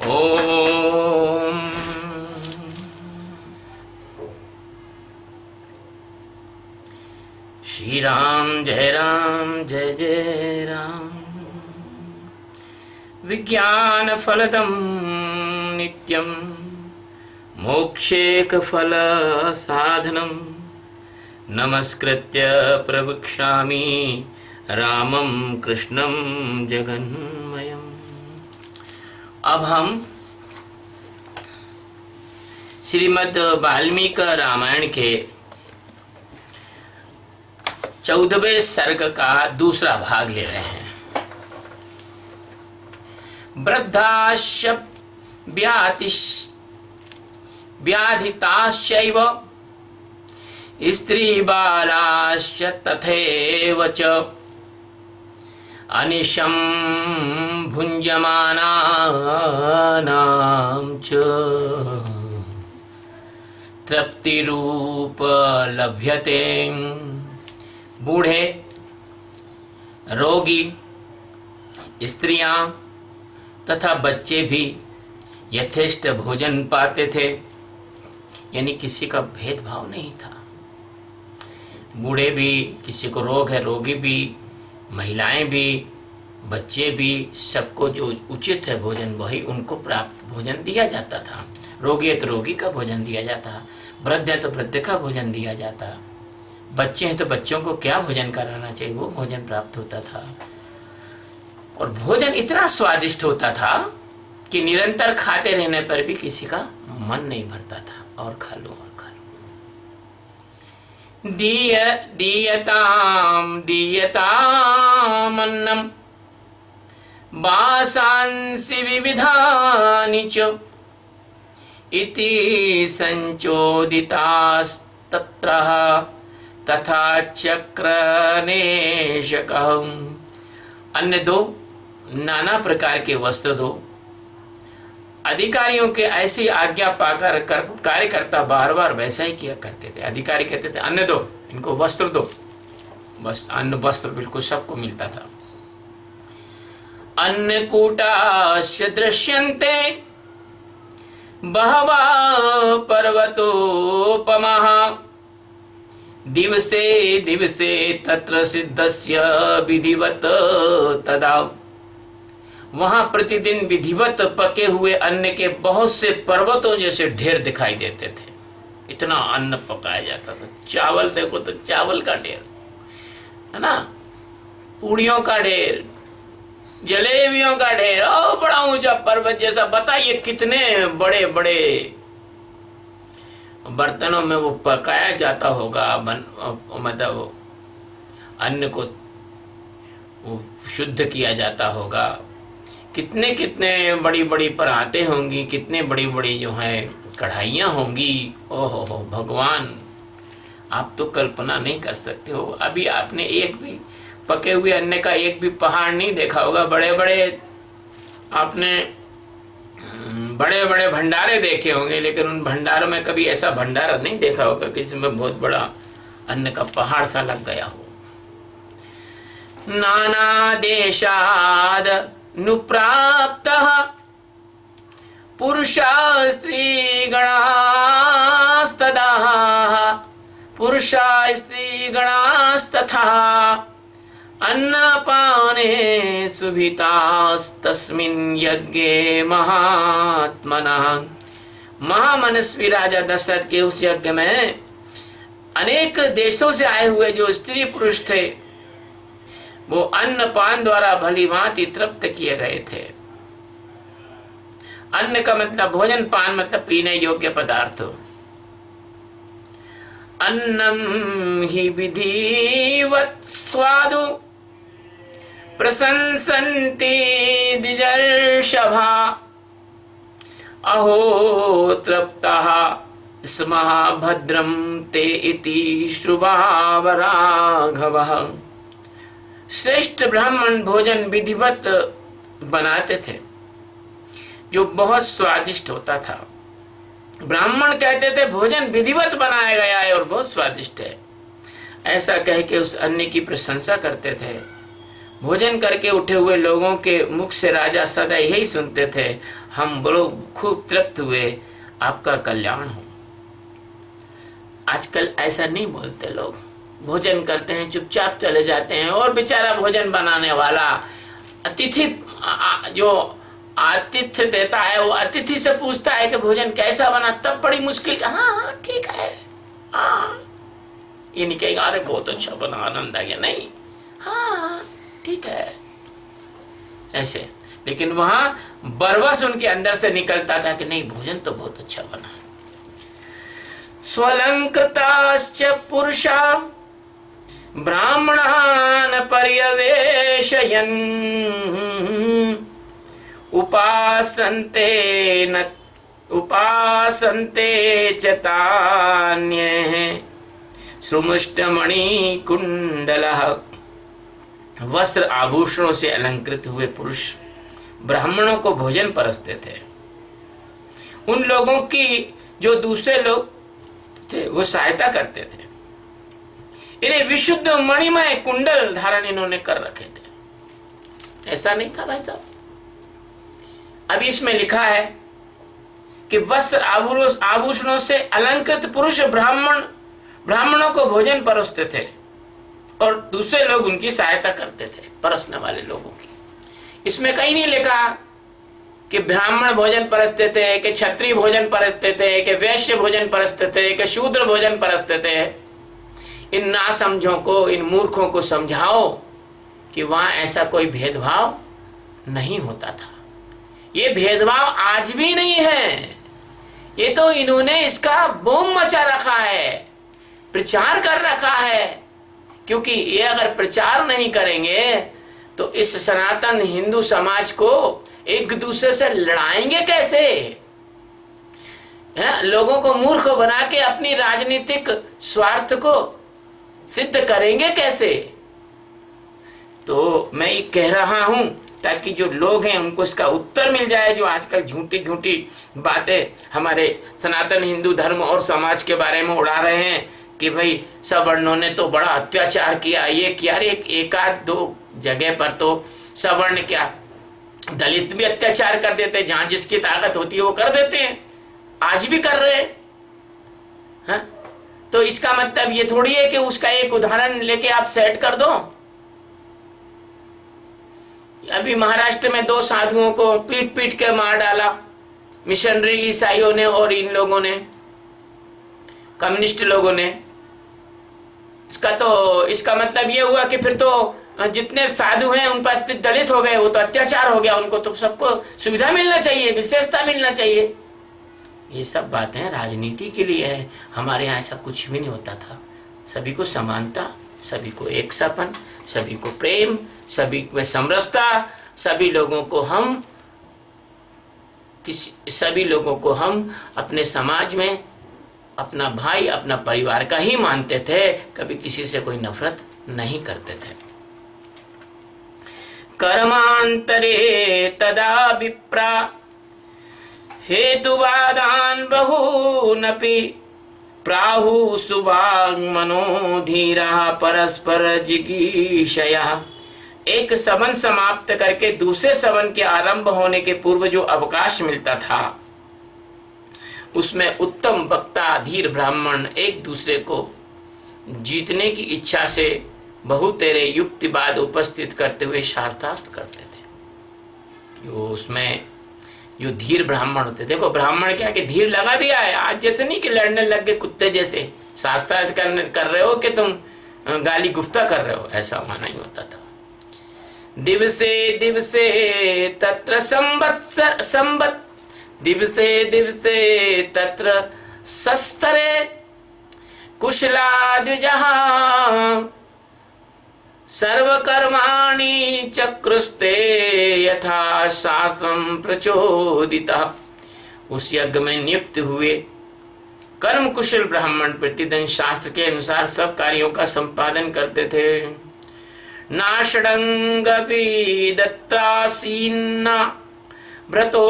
ओम श्री राम जय जय राम। विज्ञान फलदं नित्यं मोक्षेक फल साधनं नमस्कृत्य प्रवक्ष्यामि रामं कृष्णं जगन्मयम्। अब हम श्रीमद् वाल्मीकि रामायण के 14वें सर्ग का दूसरा भाग ले रहे हैं। वृद्धाश्च व्याधिताश्चैव स्त्रीबालाश्च तथैव च अनिशं भुञ्जमानानां च तृप्तिरूप लभ्यते। बूढ़े, रोगी, स्त्रियां तथा बच्चे भी यथेष्ट भोजन पाते थे, यानी किसी का भेदभाव नहीं था। बूढ़े भी, किसी को रोग है रोगी भी, महिलाएं भी, बच्चे भी, सबको जो उचित है भोजन वही उनको प्राप्त भोजन दिया जाता था। रोगी है तो रोगी का भोजन दिया जाता, वृद्ध है तो वृद्ध का भोजन दिया जाता, बच्चे हैं तो बच्चों को क्या भोजन कराना चाहिए वो भोजन प्राप्त होता था। और भोजन इतना स्वादिष्ट होता था कि निरंतर खाते रहने पर भी किसी का मन नहीं भरता था, और खा लो और खा लो। दीयतामन्नम वासांसि विविधानि च इति संचोदितास्तत्र तथा चक्रनेशकम्। अन्य दो, नाना प्रकार के वस्त्र दो। अधिकारियों के ऐसी आज्ञा पाकर कार्यकर्ता बार बार वैसा ही किया करते थे। अधिकारी कहते थे अन्न दो, इनको वस्त्र दो, बस अन्न वस्त्र बिल्कुल सबको मिलता था। अन्नकूटाश्च दृश्यन्ते बहवा पर्वतोपमाः दिवसे दिवसे तत्र सिद्धस्य विधिवत तदा। वहां प्रतिदिन विधिवत पके हुए अन्न के बहुत से पर्वतों जैसे ढेर दिखाई देते थे। इतना अन्न पकाया जाता था। चावल देखो तो चावल का ढेर है ना, पूड़ियों का ढेर, जलेबियों का ढेर, और बड़ा ऊंचा पर्वत जैसा। बताइए कितने बड़े बड़े बर्तनों में वो पकाया जाता होगा। मतलब अन्न को वो शुद्ध किया जाता होगा। कितने कितने बड़ी बड़ी परातें होंगी, कितने बड़ी बड़ी जो है कढ़ाइयाँ होंगी। ओहो हो भगवान, आप तो कल्पना नहीं कर सकते हो। अभी आपने एक भी पके हुए अन्न का एक भी पहाड़ नहीं देखा होगा। बड़े बड़े आपने बड़े बड़े भंडारे देखे होंगे, लेकिन उन भंडारों में कभी ऐसा भंडारा नहीं देखा होगा कि जिसमें बहुत बड़ा अन्न का पहाड़ सा लग गया हो। नाना देशाद नुप्राप्तः पुरुषा स्त्रीगणास्तदा पुरुषा स्त्रीगणास्तथा अन्नपाने सुभितास्तस्मिन् यज्ञे महात्मनः। महामनस्वी राजा दशरथ के उस यज्ञ में अनेक देशों से आए हुए जो स्त्री पुरुष थे वो अन्नपान द्वारा भली भांति तृप्त किए गए थे। अन्न का मतलब भोजन, पान मतलब पीने योग्य पदार्थ। अन्नम हि विधिवत् स्वादु प्रशंसन्ति द्विजर्षभा अहो तृप्तः स्मः भद्रं ते इति श्रुवावराघवः। श्रेष्ठ ब्राह्मण भोजन विधिवत बनाते थे जो बहुत स्वादिष्ट होता था। ब्राह्मण कहते थे भोजन विधिवत बनाया गया है और बहुत स्वादिष्ट है। ऐसा कह के उस अन्न की प्रशंसा करते थे भोजन करके उठे हुए लोगों के मुख से राजा सदा यही सुनते थे, हम लोग खूब तृप्त हुए, आपका कल्याण हो। आजकल ऐसा नहीं बोलते लोग, भोजन करते हैं चुपचाप चले जाते हैं। और बेचारा भोजन बनाने वाला अतिथि जो आतिथ्य देता है वो अतिथि से पूछता है कि भोजन कैसा बना, तब बड़ी मुश्किल, हाँ ठीक है, हाँ, ये नहीं कहेगा अरे बहुत अच्छा बना, आनंद आ गया, नहीं, हाँ ठीक है ऐसे। लेकिन वहां बरवस उनके अंदर से निकलता था कि नहीं, भोजन तो बहुत अच्छा बना। स्वलंकृताश्च पुरुषा ब्राह्मणान् पर्यवेशयन् उपासन्ते च तान्यः श्रुमुष्टमणिकुण्डलः। वस्त्र आभूषणों से अलंकृत हुए पुरुष ब्राह्मणों को भोजन परसते थे। उन लोगों की जो दूसरे लोग थे वो सहायता करते थे। इन्हें विशुद्ध मणिमय कुंडल धारण इन्होंने कर रखे थे। ऐसा नहीं था भाई साहब। अब इसमें लिखा है कि वस्त्र आभूषणों से अलंकृत पुरुष ब्राह्मणों को भोजन परोसते थे और दूसरे लोग उनकी सहायता करते थे, परसने वाले लोगों की। इसमें कहीं नहीं लिखा कि ब्राह्मण भोजन परसते थे, कि क्षत्रिय भोजन परसते थे, कि वैश्य भोजन परसते थे, कि शूद्र भोजन परसते थे। इन नासमझों को, इन मूर्खों को समझाओ कि वहां ऐसा कोई भेदभाव नहीं होता था। ये भेदभाव आज भी नहीं है, ये तो इन्होंने इसका बोम मचा रखा है, प्रचार कर रखा है। क्योंकि ये अगर प्रचार नहीं करेंगे तो इस सनातन हिंदू समाज को एक दूसरे से लड़ाएंगे कैसे? लोगों को मूर्ख बना के अपनी राजनीतिक स्वार्थ को सिद्ध करेंगे कैसे? तो मैं ये कह रहा हूं ताकि जो लोग हैं उनको इसका उत्तर मिल जाए, जो आजकल झूठी झूठी बातें हमारे सनातन हिंदू धर्म और समाज के बारे में उड़ा रहे हैं कि भाई सवर्णों ने तो बड़ा अत्याचार किया, ये किया। एक आध दो जगह पर तो सवर्ण क्या, दलित भी अत्याचार कर देते, जहां जिसकी ताकत होती है वो कर देते हैं, आज भी कर रहे हैं। हाँ? तो इसका मतलब ये थोड़ी है कि उसका एक उदाहरण लेके आप सेट कर दो। अभी महाराष्ट्र में 2 साधुओं को पीट पीट के मार डाला मिशनरी ईसाइयों ने और इन लोगों ने, कम्युनिस्ट लोगों ने। इसका मतलब ये हुआ कि फिर तो जितने साधु हैं उन पर दलित हो गए, वो तो अत्याचार हो गया, उनको तो सबको सुविधा मिलना चाहिए, विशेषता मिलना चाहिए। ये सब बातें राजनीति के लिए है। हमारे यहाँ ऐसा कुछ भी नहीं होता था। सभी को समानता, सभी को एकसापन, सभी को प्रेम, सभी में समरसता, सभी लोगों को हम अपने समाज में अपना भाई, अपना परिवार का ही मानते थे। कभी किसी से कोई नफरत नहीं करते थे। कर्मांतरे तदा विप्रा हेतुवादान बहूनपि प्राहु सुवाग्मनो धीरा परस्पर जिगीषया। एक सवन समाप्त करके दूसरे सवन के आरंभ होने के पूर्व जो अवकाश मिलता था उसमें उत्तम वक्ता धीर ब्राह्मण एक दूसरे को जीतने की इच्छा से बहुतेरे युक्तिवाद उपस्थित करते हुए शास्त्रार्थ करते थे। जो उसमें जो धीर ब्राह्मण होते, देखो ब्राह्मण क्या कि धीर लगा दिया है। आज जैसे नहीं कि लड़ने लग गए कुत्ते जैसे, शास्त्रार्थ कर रहे हो कि तुम गाली गुफ्ता कर रहे हो, ऐसा वहां नहीं होता था। दिवसे दिवसे तत्र संवत्सर दिवसे दिवसे तत्र सस्तरे कुशला द्विजहा सर्वकर्माणि चक्रुस्ते यथा शास्त्रम प्रचोदिता। उस यज्ञ में नियुक्त हुए कर्म कुशल ब्राह्मण प्रतिदिन शास्त्र के अनुसार सब कार्यों का संपादन करते थे। नाषडंगपि दत्तासीन्ना व्रतो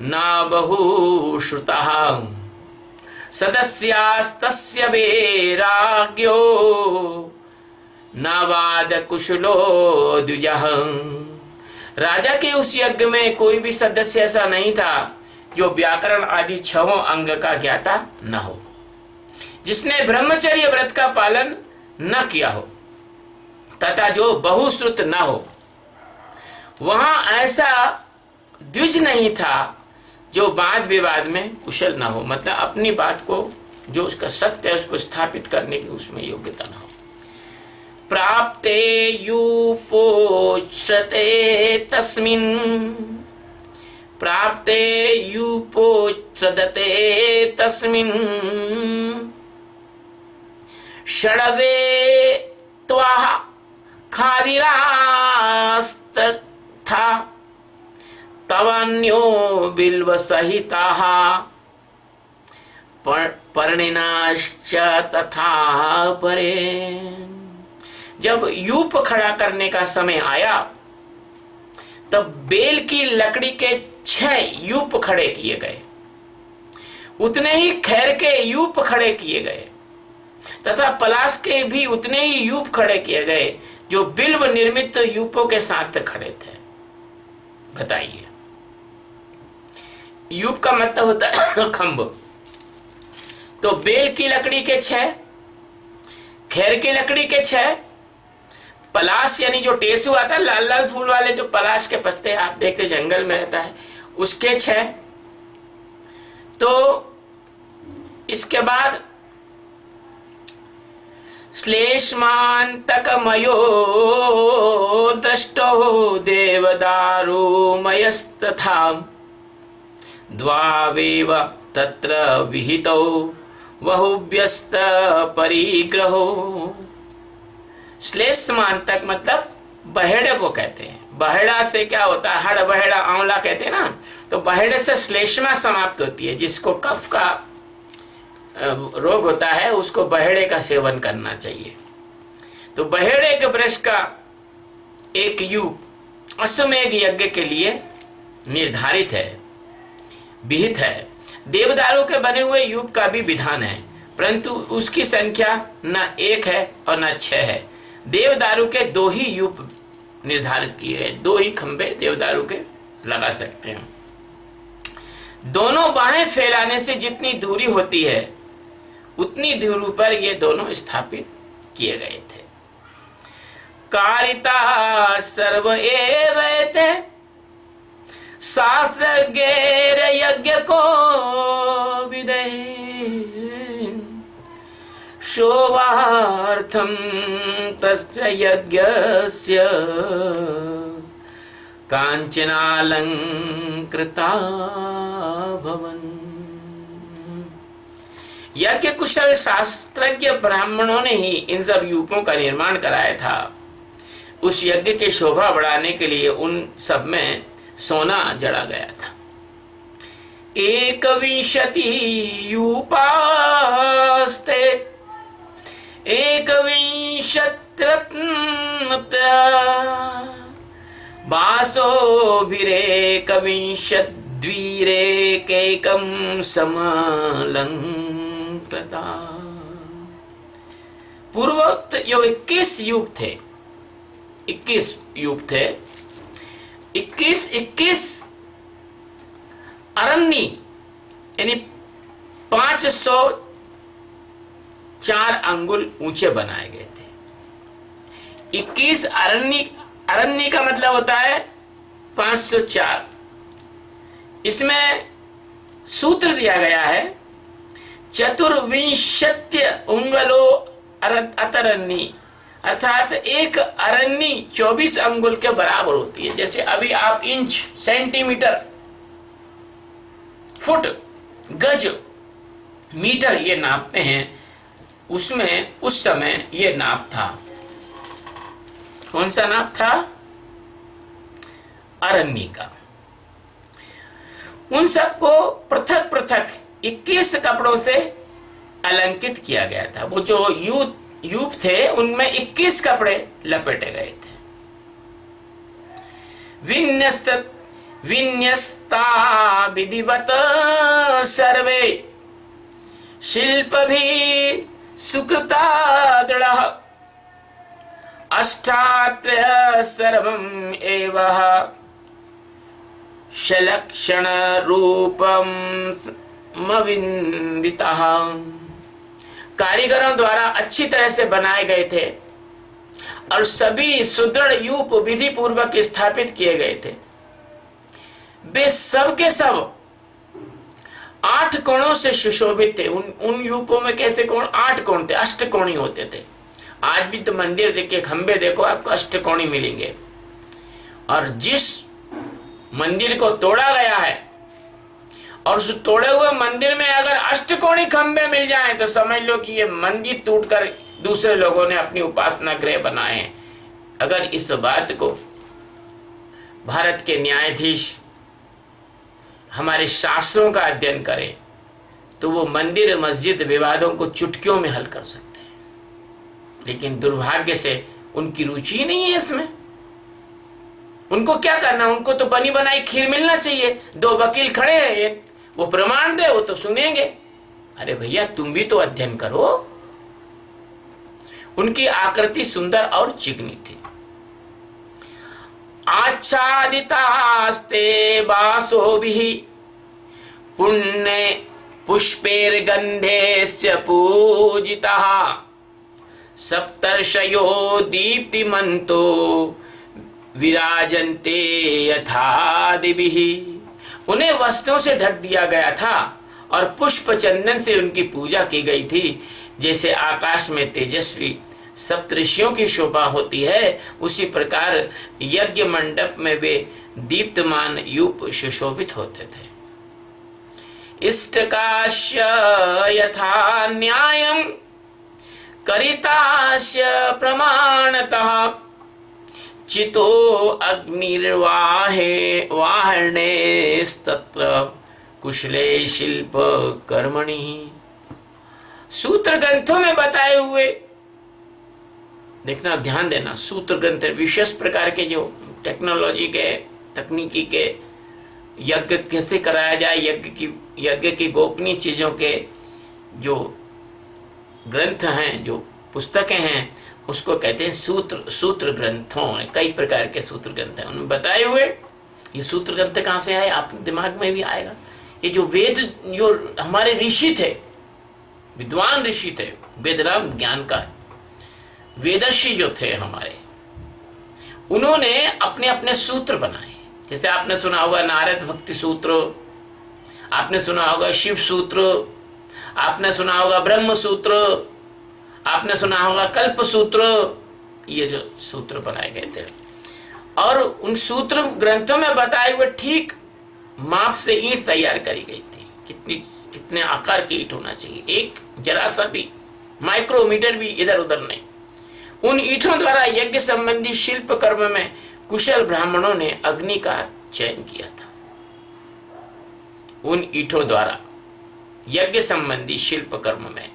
न बहुश्रुतः सदस्यास्तस्य वैराग्यो न वा वाद कुशलो द्विजः। राजा के उस यज्ञ में कोई भी सदस्य ऐसा नहीं था जो व्याकरण आदि छहों अंग का ज्ञाता न हो, जिसने ब्रह्मचर्य व्रत का पालन न किया हो तथा जो बहुश्रुत न हो। वहां ऐसा द्विज नहीं था जो वाद विवाद में कुशल न हो, मतलब अपनी बात को जो उसका सत्य है उसको स्थापित करने की उसमें योग्यता न हो। प्राप्ते यूपोच्यते तस्मिन्, प्राप्ते यूपोच्यते तस्मिन् षडवे त्वाह खादिरास्तथा तवान्यो बिल्व सहिताः पर्णिनाश्च तथा परे। जब यूप खड़ा करने का समय आया तब बेल की लकड़ी के 6 यूप खड़े किए गए, उतने ही खैर के यूप खड़े किए गए तथा पलाश के भी उतने ही यूप खड़े किए गए जो बिल्व निर्मित यूपों के साथ खड़े थे। बताइए, यूप का मतलब होता है खंभ। तो बेल की लकड़ी के 6, खैर की लकड़ी के 6, पलाश यानी जो टेसू आता है लाल लाल फूल वाले जो पलाश के पत्ते आप देखते जंगल में रहता है उसके 6। तो इसके बाद श्लेष्मान्तकमयो दृष्टो देवदारुमयस्तथा द्वावेव तत्र विहितौ बहुव्यस्त परिग्रहो। श्लेष्मान्तक मतलब बहेड़े को कहते हैं। बहेड़ा से क्या होता है, हड़ बहेड़ा आंवला कहते हैं ना, तो बहेड़े से श्लेष्मा समाप्त होती है। जिसको कफ का रोग होता है उसको बहेड़े का सेवन करना चाहिए। तो बहेड़े के वृक्ष का एक यूप अश्वमेध यज्ञ के लिए निर्धारित है, विहित है। देवदारू के बने हुए यूप का भी विधान है, परंतु उसकी संख्या न 1 है और न 6 है। देवदारू के 2 ही यूप निर्धारित किए हैं, 2 ही खंबे देवदारू के लगा सकते हैं। दोनों बाहें फैलाने से जितनी दूरी होती है उतनी दूरी पर ये दोनों स्थापित किए गए थे। कारिता सर्व एवैते शास्त्रज्ञेर यज्ञ को विदे शोभार्थम तस्य यज्ञस्य कांचनालंकृता भवन। यज्ञ कुशल शास्त्रज्ञ ब्राह्मणों ने ही इन सब यूपों का निर्माण कराया था। उस यज्ञ की शोभा बढ़ाने के लिए उन सब में सोना जड़ा गया था। 21 यूपास्ते 21 वासोभिरेकविंशद्वीरेकैकं समलंकृता। पूर्वोक्त जो 21 युग थे, 21 युग थे, 21 अरण्य यानी 504 अंगुल ऊंचे बनाए गए थे। 21 अरण्य का मतलब होता है 504। इसमें सूत्र दिया गया है चतुर्विंशत्य उंगलो अतरण्य, अर्थात एक अरण्य 24 अंगुल के बराबर होती है। जैसे अभी आप इंच, सेंटीमीटर, फुट, गज, मीटर ये नापते हैं, उसमें उस समय ये नाप था। कौन सा नाप था? अरण्य का। उन सबको पृथक पृथक 21 कपड़ों से अलंकित किया गया था। वो जो यूप थे उनमें 21 कपड़े लपेटे गए थे। विन्यस्ता विधिवत सर्वे शिल्प भी सुकृता दृढ़ अष्टात्रय सर्वम एवः शलक्षण रूपम मविन्दितः। कारीगरों द्वारा अच्छी तरह से बनाए गए थे और सभी सुदृढ़ यूप विधि पूर्वक स्थापित किए गए थे। वे सब के सब 8 कोणों से सुशोभित थे। उन यूपों में कैसे कोण? 8 कोण थे, अष्टकोणी होते थे। आज भी तो मंदिर देखिए, खंबे देखो, आपको अष्टकोणी मिलेंगे। और जिस मंदिर को तोड़ा गया है और उस तोड़े हुए मंदिर में अगर अष्टकोणी खंबे मिल जाएं तो समझ लो कि ये मंदिर टूटकर दूसरे लोगों ने अपनी उपासना गृह बनाए हैं। अगर इस बात को भारत के न्यायाधीश हमारे शास्त्रों का अध्ययन करें तो वो मंदिर मस्जिद विवादों को चुटकियों में हल कर सकते हैं। लेकिन दुर्भाग्य से उनकी रुचि ही नहीं है इसमें। उनको क्या करना? उनको तो बनी बनाई खीर मिलना चाहिए। 2 वकील खड़े हैं, एक वो प्रमाण दे, वो तो सुनेंगे। अरे भैया, तुम भी तो अध्ययन करो। उनकी आकृति सुंदर और चिकनी थी। आच्छादितास्ते वासोभिः पुण्य पुष्पैर्गन्धेस्य पूजितः सप्तर्षयो दीप्तिमन्तो विराजन्ते यथा दिभिः। उन्हें वस्त्रों से ढक दिया गया था और पुष्प चंदन से उनकी पूजा की गई थी। जैसे आकाश में तेजस्वी सप्तऋषियों की शोभा होती है, उसी प्रकार यज्ञ मंडप में वे दीप्तमान यूप सुशोभित होते थे। इष्टकाश्य यथा न्यायं करितास्य प्रमाणतः चितो अग्निर्वाहे वाहनेस्तत्र कुशले शिल्प कर्मणि। सूत्र ग्रंथों में बताए हुए, देखना ध्यान देना, सूत्र ग्रंथ विशेष प्रकार के जो टेक्नोलॉजी के तकनीकी के यज्ञ कैसे कराया जाए, यज्ञ की गोपनीय चीजों के जो ग्रंथ हैं, जो पुस्तकें हैं, उसको कहते हैं सूत्र ग्रंथों। कई प्रकार के सूत्र ग्रंथ हैं, उनमें बताए हुए। ये सूत्र ग्रंथ कहाँ से आए? आप दिमाग में भी आएगा। ये जो वेद, जो हमारे ऋषि थे, विद्वान ऋषि थे, वेदराम ज्ञान का वेदर्षि जो थे हमारे, उन्होंने अपने अपने सूत्र बनाए। जैसे आपने सुना होगा नारद भक्ति सूत्र, आपने सुना होगा शिव सूत्र, आपने सुना होगा ब्रह्म सूत्र, आपने सुना होगा कल्प सूत्र। ये जो सूत्र बनाए गए थे और उन सूत्र ग्रंथों में बताए हुए ठीक माप से ईंट तैयार करी गई थी। कितने आकार की ईंट होना चाहिए, एक जरा सा भी माइक्रोमीटर भी इधर उधर नहीं। उन ईंटों द्वारा यज्ञ संबंधी शिल्प कर्म में कुशल ब्राह्मणों ने अग्नि का चयन किया था। उन ईंटों द्वारा यज्ञ संबंधी शिल्प कर्म में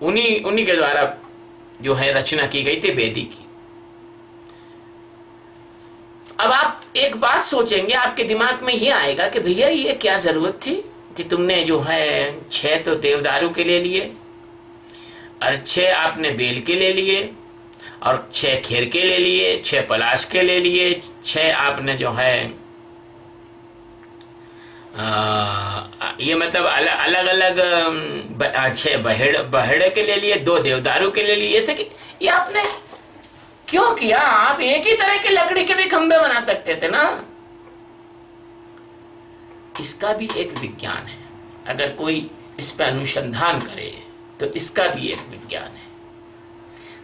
उन्हीं के द्वारा जो है रचना की गई थी वेदी की। अब आप एक बात सोचेंगे, आपके दिमाग में ये आएगा कि भैया ये क्या जरूरत थी कि तुमने जो है 6 तो देवदारू के ले लिए और 6 आपने बेल के ले लिए और 6 खेर के ले लिए, 6 पलाश के ले लिए, 6 आपने जो है ये मतलब अलग अलग 6 बहेड़े के ले लिए, 2 देवदारू के ले लिए। ऐसे कि ये आपने क्यों किया? आप एक ही तरह की लकड़ी के भी खंबे बना सकते थे ना। इसका भी एक विज्ञान है। अगर कोई इस पर अनुसंधान करे तो इसका भी एक विज्ञान है।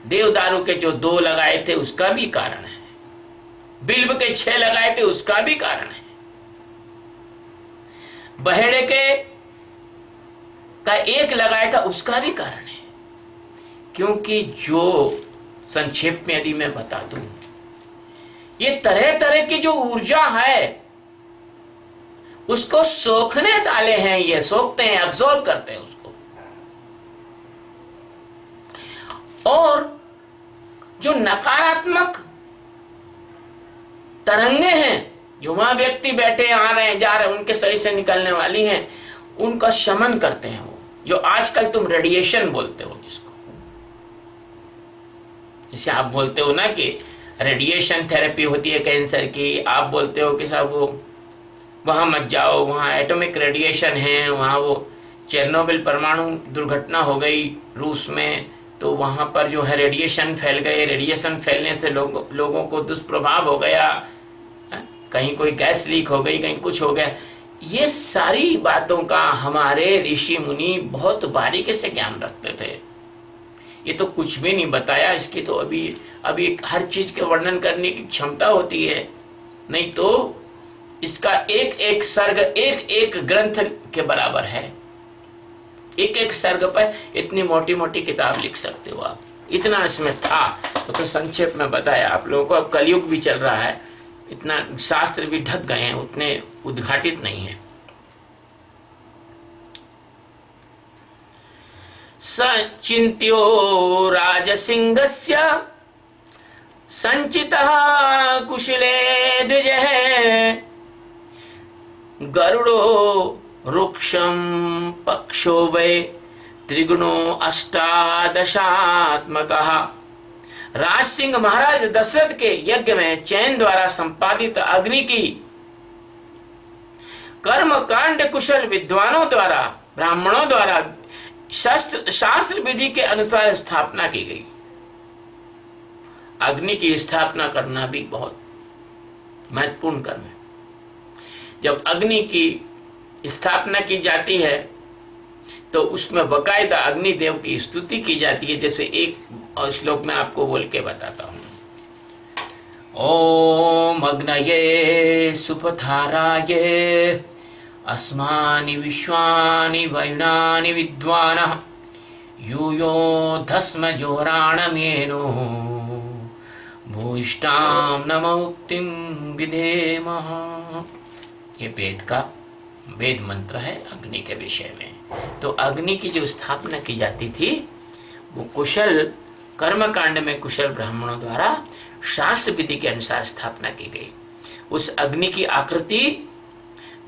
देवदारू के जो 2 लगाए थे उसका भी कारण है, बिल्व के 6 लगाए थे उसका भी कारण है, बहेड़े के का 1 लगाया था उसका भी कारण है। क्योंकि जो संक्षेप में यदि मैं बता दूं, ये तरह तरह की जो ऊर्जा है उसको सोखने डाले हैं, ये सोखते हैं, अब्सॉर्ब करते हैं उसको। और जो नकारात्मक तरंगे हैं जो वहां व्यक्ति बैठे आ रहे हैं जा रहे हैं उनके शरीर से निकलने वाली हैं, उनका शमन करते हैं वो, जो आजकल तुम रेडिएशन बोलते हो जिसको। जैसे आप बोलते हो ना कि रेडिएशन थेरेपी होती है कैंसर की, आप बोलते हो कि साहब वो वहाँ मत जाओ, वहाँ एटॉमिक रेडिएशन है, वहाँ वो चेरनोबिल परमाणु दुर्घटना हो गई रूस में, तो वहाँ पर जो है रेडिएशन फैल गए, रेडिएशन फैलने से लोगों को दुष्प्रभाव हो गया, कहीं कोई गैस लीक हो गई, कहीं कुछ हो गया। ये सारी बातों का हमारे ऋषि मुनि बहुत बारीकी से ज्ञान रखते थे। ये तो कुछ भी नहीं बताया, इसकी तो अभी हर चीज के वर्णन करने की क्षमता होती है, नहीं तो इसका एक एक सर्ग एक एक ग्रंथ के बराबर है। एक एक सर्ग पर इतनी मोटी मोटी किताब लिख सकते हो आप, इतना इसमें था। तो संक्षेप में बताया आप लोगों को। अब कलयुग भी चल रहा है, इतना शास्त्र भी ढक गए हैं, उतने उद्घाटित नहीं है। सचिन्त्यो राजसिंहस्य संचितः कुशले द्विजः गरुड़ो रुक्षम पक्षो वै त्रिगुणो अष्टादशात्मकः। राज सिंह महाराज दशरथ के यज्ञ में चैन द्वारा संपादित अग्नि की कर्म कांड कुशल विद्वानों द्वारा, ब्राह्मणों द्वारा शास्त्र विधि के अनुसार स्थापना की गई। अग्नि की स्थापना करना भी बहुत महत्वपूर्ण कर्म है। जब अग्नि की स्थापना की जाती है तो उसमें बकायदा अग्निदेव की स्तुति की जाती है। जैसे एक श्लोक में आपको बोल के बताता हूं। ओम अग्नये सुपथाराये अस्मानि विश्वानि वयुनानि विद्वानः यूयो धस्म जोराणमेनो भूष्टाम नमोक्तिम विधेमः। ये वेद मंत्र है अग्नि के विषय में। तो अग्नि की जो स्थापना की जाती थी वो कुशल कर्मकांड में कुशल ब्राह्मणों द्वारा शास्त्र विधि के अनुसार स्थापना की गई। उस अग्नि की आकृति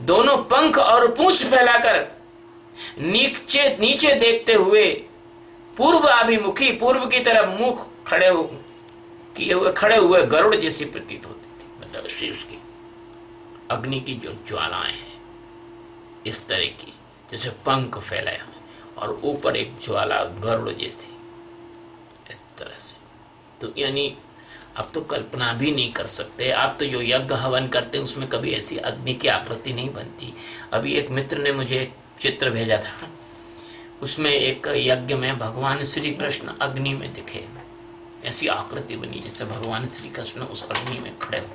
दोनों पंख और पूंछ फैलाकर नीचे देखते हुए पूर्व अभिमुखी, पूर्व की तरफ मुख खड़े हुए गरुड़ जैसी प्रतीत होती थी। मतलब शिव की अग्नि की जो ज्वालाएं हैं इस तरह की, जैसे पंख फैलाए हुए और ऊपर एक ज्वाला गरुड़ जैसी, इस तरह से। तो यानी अब तो कल्पना भी नहीं कर सकते। आप तो जो यज्ञ हवन करते हैं उसमें कभी ऐसी अग्नि की आकृति नहीं बनती। अभी एक मित्र ने मुझे एक चित्र भेजा था, उसमें एक यज्ञ में भगवान श्री कृष्ण अग्नि में दिखे, ऐसी आकृति बनी जैसे भगवान श्री कृष्ण उस अग्नि में खड़े हो।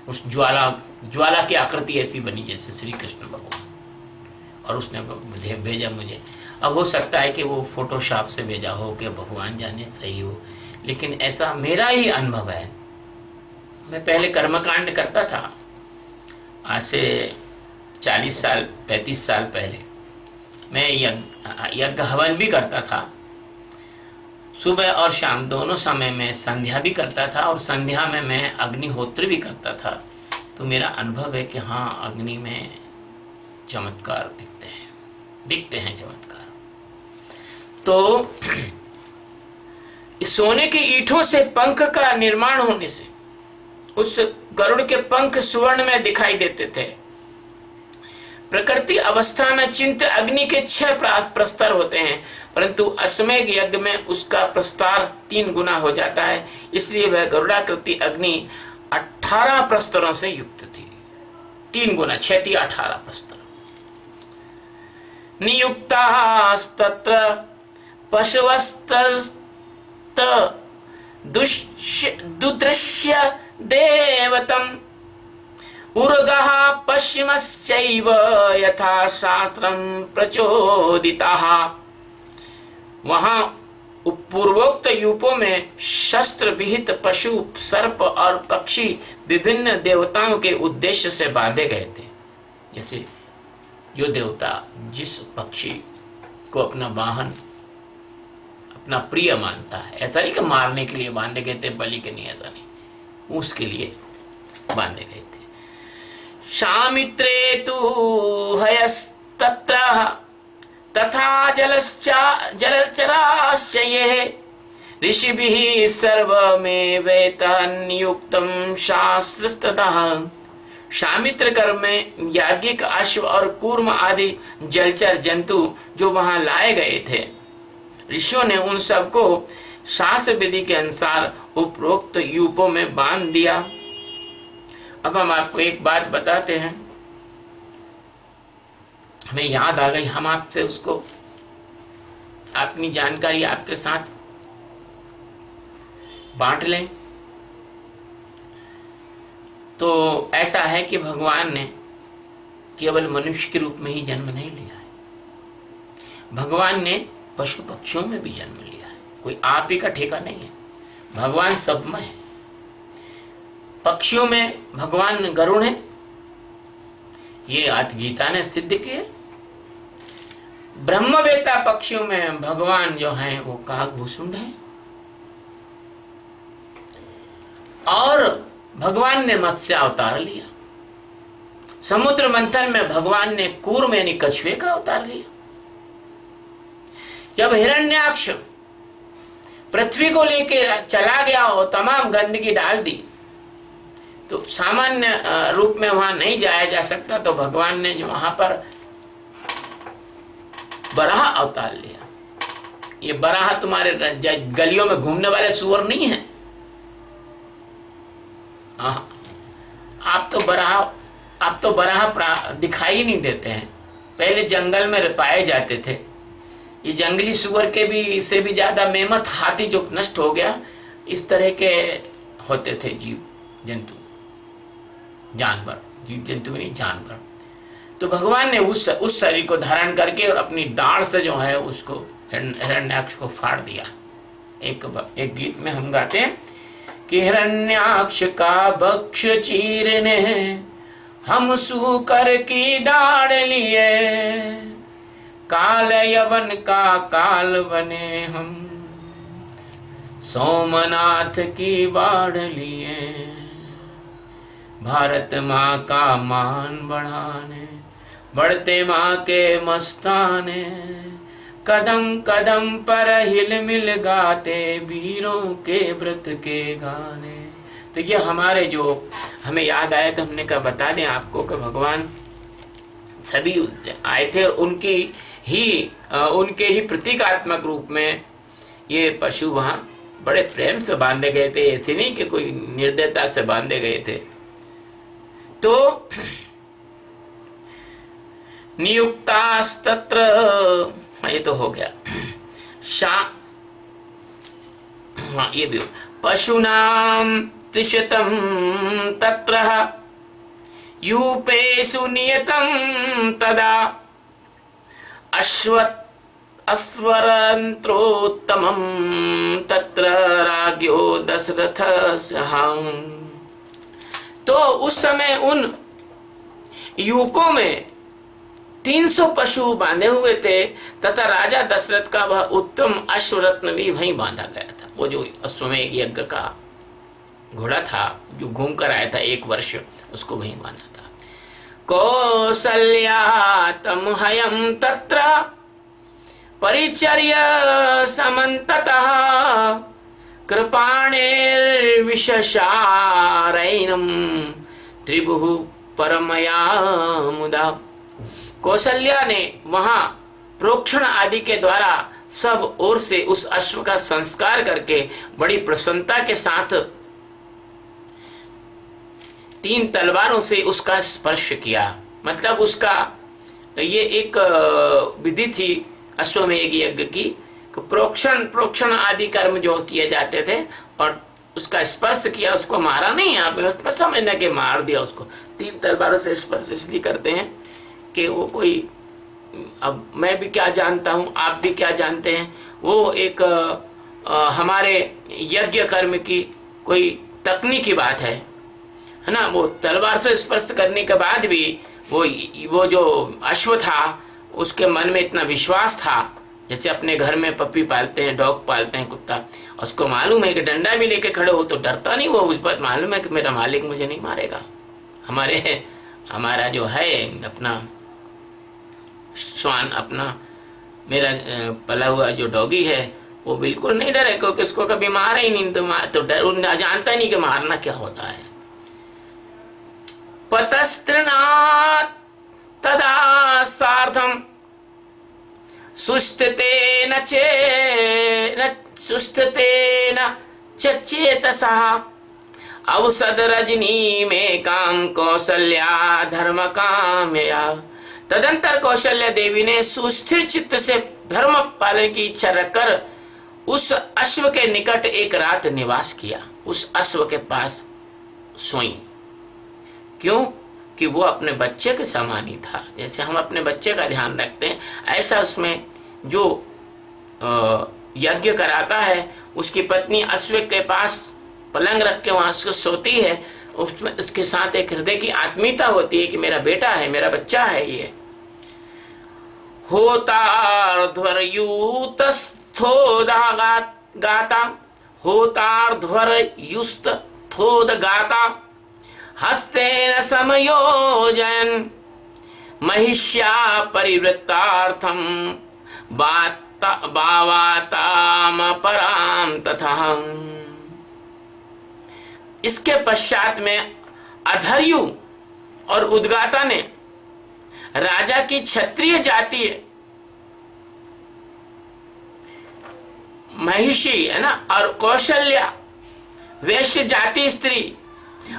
उस ज्वाला की आकृति ऐसी बनी जैसे श्री कृष्ण भगवान। और उसने भेजा मुझे। अब हो सकता है कि वो फोटोशॉप से भेजा हो, कि भगवान जाने सही हो, लेकिन ऐसा मेरा ही अनुभव है। मैं पहले कर्मकांड करता था, आज से 40 साल 35 साल पहले। मैं यज्ञ हवन भी करता था, सुबह और शाम दोनों समय में संध्या भी करता था, और संध्या में मैं अग्निहोत्र भी करता था। तो मेरा अनुभव है कि हाँ, अग्नि में चमत्कार दिखते हैं चमत्कार। तो सोने की ईंटों से पंख का निर्माण होने से उस गरुड़ के पंख सुवर्ण में दिखाई देते थे। प्रकृति अवस्था में चिंत अग्नि के 6 प्रस्तर होते हैं, परंतु अश्वमेध यज्ञ में उसका प्रस्तार 3 गुना हो जाता है। इसलिए वह गरुड़ाकृति अग्नि 18 प्रस्तरों से युक्त थी। 3 गुना 6 × 18 प्रस्तर। नियुक्तास्तत्र पशवस्त दुदृश्य देवतम उर्गः पश्चिमश्चैव यथा शास्त्रं प्रचोदिताः। वहां पूर्वोक्त यूपों में शस्त्र विहित पशु, सर्प और पक्षी विभिन्न देवताओं के उद्देश्य से बांधे गए थे। जैसे जो देवता जिस पक्षी को अपना वाहन, अपना प्रिय मानता है, ऐसा नहीं कि मारने के लिए बांधे गए थे, बलि के नहीं, ऐसा नहीं, उसके लिए बांधे गए थे। शामित्रे तु हयस्तत्र तथा जलचराश्च ये ऋषिभिः सर्वमेवैतत् नियुक्तं शास्त्रस्ततः। शामित्र कर्म में याज्ञिक अश्व और कूर्म आदि जलचर जंतु जो वहां लाए गए थे, ऋषियों ने उन सबको शास्त्र विधि के अनुसार उपरोक्त यूपों में बांध दिया। अब हम आपको एक बात बताते हैं, हमें याद आ गई, हम आपसे उसको अपनी जानकारी आपके साथ बांट लें। तो ऐसा है कि भगवान ने केवल मनुष्य के रूप में ही जन्म नहीं लिया है, भगवान ने पशु पक्षियों में भी जन्म लिया है। कोई आप ही का ठेका नहीं है, भगवान सब में है। पक्षियों में भगवान गरुड़ है, ये गीता ने सिद्ध किए। ब्रह्मवेत्ता पक्षियों में भगवान जो है वो काग भूसुंड है, और भगवान ने मत्स्य अवतार लिया। समुद्र मंथन में भगवान ने कूर्म यानी कछुए का अवतार लिया। जब हिरण्याक्ष पृथ्वी को लेके चला गया और तमाम गंदगी डाल दी, तो सामान्य रूप में वहां नहीं जाया जा सकता, तो भगवान ने जो वहां पर बराह अवतार लिया। ये बराह तुम्हारे गलियों में घूमने वाले सुअर नहीं है। आप तो बराह दिखाई नहीं देते हैं, पहले जंगल में पाए जाते थे। ये जंगली सुअर के भी से भी ज्यादा मेहमत हाथी जो नष्ट हो गया, इस तरह के होते थे जीव जंतु, जानवर, जीव जंतु नहीं जानवर। तो भगवान ने उस शरीर को धारण करके और अपनी दाढ़ से जो है उसको हिरण्याक्ष को फाड़ दिया। एक गीत में हम गाते हैं कि हिरण्याक्ष का बक्ष चीरने हम सूकर की दाढ़ लिए, काल यवन का काल बने हम सोमनाथ की बाढ़ लिए। भारत माँ का मान बढ़ाने बढ़ते माँ के मस्ताने, कदम कदम पर हिल मिल गाते वीरों के व्रत के गाने। तो ये हमारे जो हमें याद आया तो हमने कहा बता दें आपको कि भगवान सभी आए थे और उनके ही प्रतीकात्मक रूप में ये पशु वहां बड़े प्रेम से बांधे गए थे, ऐसे नहीं कि कोई निर्दयता से बांधे गए थे। तो नियुक्तास्तत्र, ये तो हो गया। ये भी पशूनां त्रिशतं तत्र यूपेषु नियतं तदा अस्वरन्त्रोत्तमं तत्र राज्ञो दशरथस्य। तो उस समय उन यूपों में 300 पशु बांधे हुए थे तथा राजा दशरथ का वह उत्तम अश्वरत्न भी वहीं बांधा गया था। वो जो अश्वमेध यज्ञ का घोड़ा था जो घूम कर आया था 1 वर्ष, उसको वहीं बांधा था। कौसल्या तम हयम तत्र परिचर्य समन्ततः कृपाणेर्विशशारैनं त्रिभुः परमया मुदा। कौशल्या ने वहां प्रोक्षण आदि के द्वारा सब ओर से उस अश्व का संस्कार करके बड़ी प्रसन्नता के साथ 3 तलवारों से उसका स्पर्श किया। मतलब उसका ये एक विधि थी अश्वमेध यज्ञ की, प्रोक्षण आदि कर्म जो किए जाते थे, और उसका स्पर्श किया, उसको मारा नहीं, आप समझना कि मार दिया उसको। 3 तलवारों से स्पर्श इसलिए करते हैं कि वो कोई, अब मैं भी क्या जानता हूँ, आप भी क्या जानते हैं, वो एक हमारे यज्ञ कर्म की कोई तकनीकी बात है ना। वो तलवार से स्पर्श करने के बाद भी वो जो अश्व था उसके मन में इतना विश्वास था, जैसे अपने घर में पप्पी पालते हैं, डॉग पालते हैं, कुत्ता, उसको मालूम है कि डंडा भी लेके खड़े हो तो डरता नहीं, वो उस बात मालूम है कि मेरा मालिक मुझे नहीं मारेगा। हमारा जो है अपना श्वान, अपना मेरा पला हुआ जो डॉगी है, वो बिल्कुल नहीं डरे, क्योंकि उसको कभी मारा ही नहीं, तो डर जानता ही नहीं कि मारना क्या होता है। पतस्त्रिनात् तदा सार्धम सुस्थितेन चेतसा अवसद रजनी में काम कौशल्या धर्म कामया। तदंतर कौशल्या देवी ने सुस्थिर चित्त से धर्म पालन की इच्छा रखकर उस अश्व के निकट एक रात निवास किया, उस अश्व के पास सोई। क्यों? कि वो अपने बच्चे के समान ही था। जैसे हम अपने बच्चे का ध्यान रखते हैं, ऐसा उसमें जो यज्ञ कराता है उसकी पत्नी अश्व के पास पलंग रख के वहां सोती है, उसमें उसके साथ एक हृदय की आत्मीयता होती है कि मेरा बेटा है, मेरा बच्चा है। ये होतार्ध्वर्युस्तोद गाता हस्तेन समयोजयन् महिष्या परिवृत्तार्थम बावाताम पराम तथा। इसके पश्चात में अधर्यु और उद्गाता ने राजा की क्षत्रिय जाति महिषी है ना, और कौशल्या वैश्य जाति स्त्री,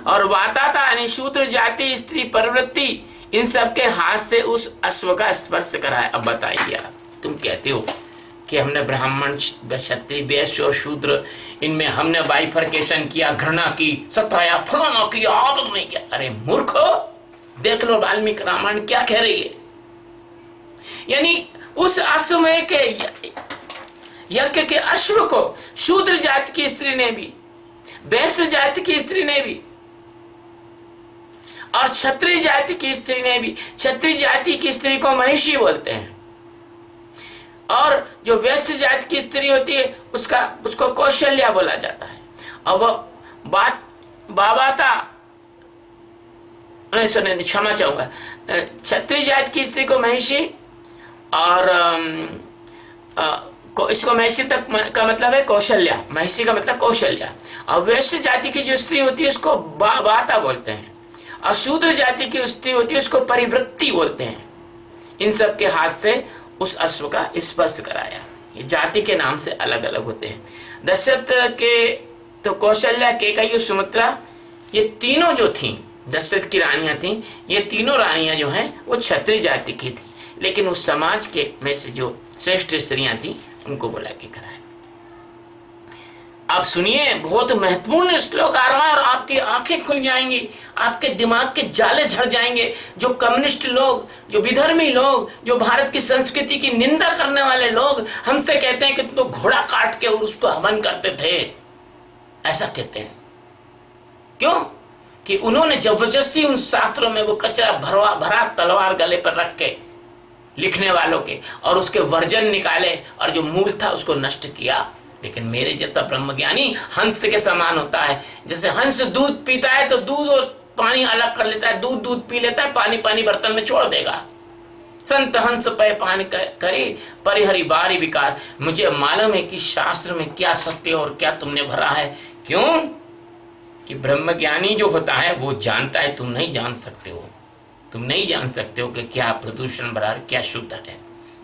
और वाताता यानी शूद्र जाति स्त्री प्रवृत्ति, इन सब के हाथ से उस अश्व का स्पर्श कराया। अब बताइए आप, तुम कहते हो कि हमने ब्राह्मण क्षत्रिय वैश्य और शूद्र इनमें हमने बाइफर्केशन किया, घृणा की, सताया, फलाना किया, आप नहीं किया। अरे मूर्ख, देख लो वाल्मीकि रामायण क्या कह रही है। यानी उस अश्वमेध के यज्ञ के अश्व को शूद्र जाति की स्त्री ने भी, वैश्य जाति की स्त्री ने भी, और क्षत्रिय जाति की स्त्री ने भी। क्षत्रिय जाति की स्त्री को महिषी बोलते हैं, और जो वैश्य जाति की स्त्री होती है उसको कौशल्या बोला जाता है। अब बाबाता, नहीं क्षमा चाहूंगा, क्षत्रिय जाति की स्त्री को महिषी, और इसको महिषी तक का मतलब है कौशल्या, महिषी का मतलब कौशल्या। और वैश्य जाति की जो स्त्री होती है उसको बाता बोलते हैं, और शूद्र जाति की स्त्री होती है उसको परिवृत्ति बोलते हैं। इन सब के हाथ से उस अश्व का स्पर्श कराया। ये जाति के नाम से अलग अलग होते हैं। दशरथ के तो कौशल्या, केकयी, सुमित्रा, ये तीनों जो थी दशरथ की रानियां थी, ये तीनों रानियां जो हैं वो क्षत्रिय जाति की थी, लेकिन उस समाज के में से जो श्रेष्ठ स्त्रियां थी उनको बुला के कराया। आप सुनिए, बहुत महत्वपूर्ण श्लोक आ रहा है और आपकी आंखें खुल जाएंगी, आपके दिमाग के जाले झड़ जाएंगे। जो कम्युनिस्ट लोग, जो विधर्मी लोग, जो भारत की संस्कृति की निंदा करने वाले लोग हमसे कहते हैं कि तुम तो घोड़ा काट के और उसको हवन करते थे, ऐसा कहते हैं। क्यों? कि उन्होंने जबरदस्ती उन शास्त्रों में वो कचरा भरा तलवार गले पर रख के लिखने वालों के, और उसके वर्जन निकाले और जो मूल था उसको नष्ट किया। लेकिन मेरे जैसा ब्रह्मज्ञानी हंस के समान होता है। जैसे हंस दूध पीता है तो दूध और पानी अलग कर लेता है, दूध पी लेता है, पानी बर्तन में छोड़ देगा। संत हंस पे पान करे परिहरि बारी विकार। मुझे मालूम है कि शास्त्र में क्या सत्य और क्या तुमने भरा है। क्यों? कि ब्रह्मज्ञानी जो होता है वो जानता है, तुम नहीं जान सकते हो। तुम नहीं जान सकते हो कि क्या प्रदूषण भरा है, क्या शुद्ध है।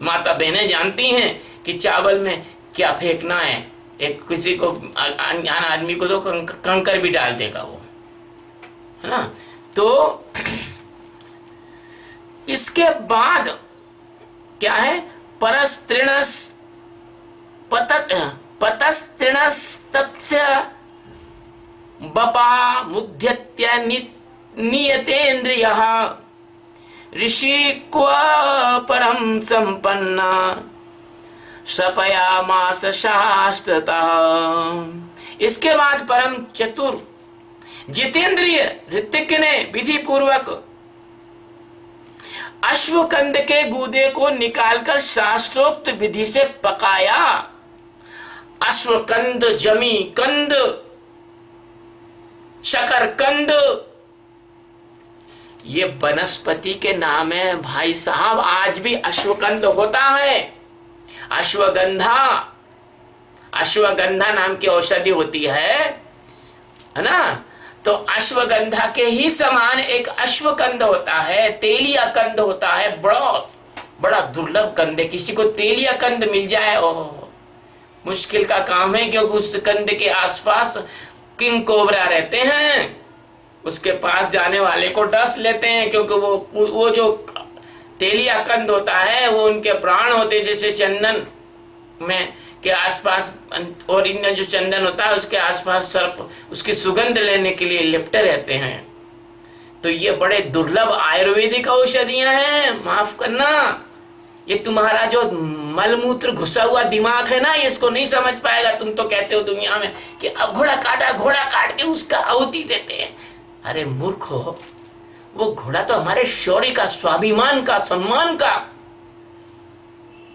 माता बहनें जानती हैं कि चावल में क्या फेंकना है। एक किसी को अनजान आदमी को तो कंकर भी डाल देगा वो, है ना। तो इसके बाद क्या है, पतस्त्रिणस्तस्य बपा मुध्यत्य नियतेन्द्रियः ऋषि क्व परम संपन्ना शपयामास शास्त्रतः। इसके बाद परम चतुर जितेंद्रिय ऋतिक ने विधि पूर्वक अश्वकंद के गूदे को निकालकर शास्त्रोक्त विधि से पकाया। अश्वकंद, जमी कंद, शकरकंद, ये वनस्पति के नाम है भाई साहब। आज भी अश्वकंद होता है, अश्वगंधा, अश्वगंधा नाम की औषधि होती है ना। तो अश्वगंधा के ही समान एक अश्वकंद होता है, तेलिया कंद होता है, बड़ा दुर्लभ कंद है। किसी को तेलिया कंद मिल जाए ओह मुश्किल का काम है, क्योंकि उस कंद के आसपास किंग कोबरा रहते हैं, उसके पास जाने वाले को डस लेते हैं, क्योंकि वो जो तेलिया कंद होता है वो उनके प्राण होते, जैसे चंदन में के आसपास, और इनमें जो चंदन होता है उसके आसपास सर्प उसकी सुगंध लेने के लिए लिपटे रहते हैं। तो ये बड़े दुर्लभ आयुर्वेदिक औषधियां हैं। माफ करना, ये तुम्हारा जो मलमूत्र घुसा हुआ दिमाग है ना, इसको नहीं समझ पाएगा। तुम तो कहते हो दुनिया में कि अब घोड़ा काट के उसका आहुति देते हैं। अरे मूर्खो, वो घोड़ा तो हमारे शौर्य का, स्वाभिमान का, सम्मान का,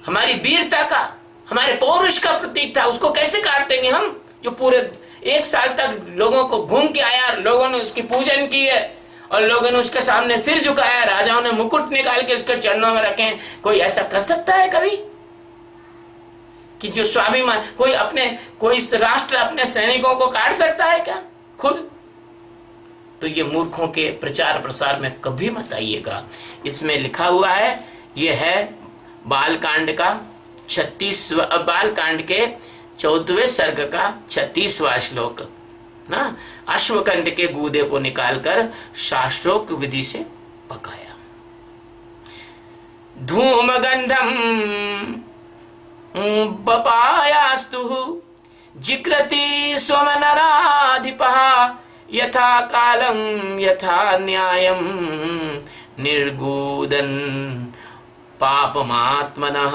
हमारी वीरता का, हमारे पौरुष का प्रतीक था। उसको कैसे काट देंगे हम, जो पूरे 1 साल तक लोगों को घूम के आया, लोगों ने उसकी पूजन की है और लोगों ने उसके सामने सिर झुकाया, राजाओं ने मुकुट निकाल के उसके चरणों में रखे। कोई ऐसा कर सकता है कभी कि जो स्वाभिमान, कोई राष्ट्र अपने सैनिकों को काट सकता है क्या खुद? तो ये मूर्खों के प्रचार प्रसार में कभी मत आइएगा। इसमें लिखा हुआ है, ये है बालकांड का 36वां, बालकांड के 14वें सर्ग का 36वां श्लोक ना। अश्वकंद के गूदे को निकालकर शास्त्रोक्त विधि से पकाया। धूम गंधम बपायास्तु जिक्रति स्वमनराधिपः यथा कालम यथा न्यायम निर्गूदन पापमात्मनः।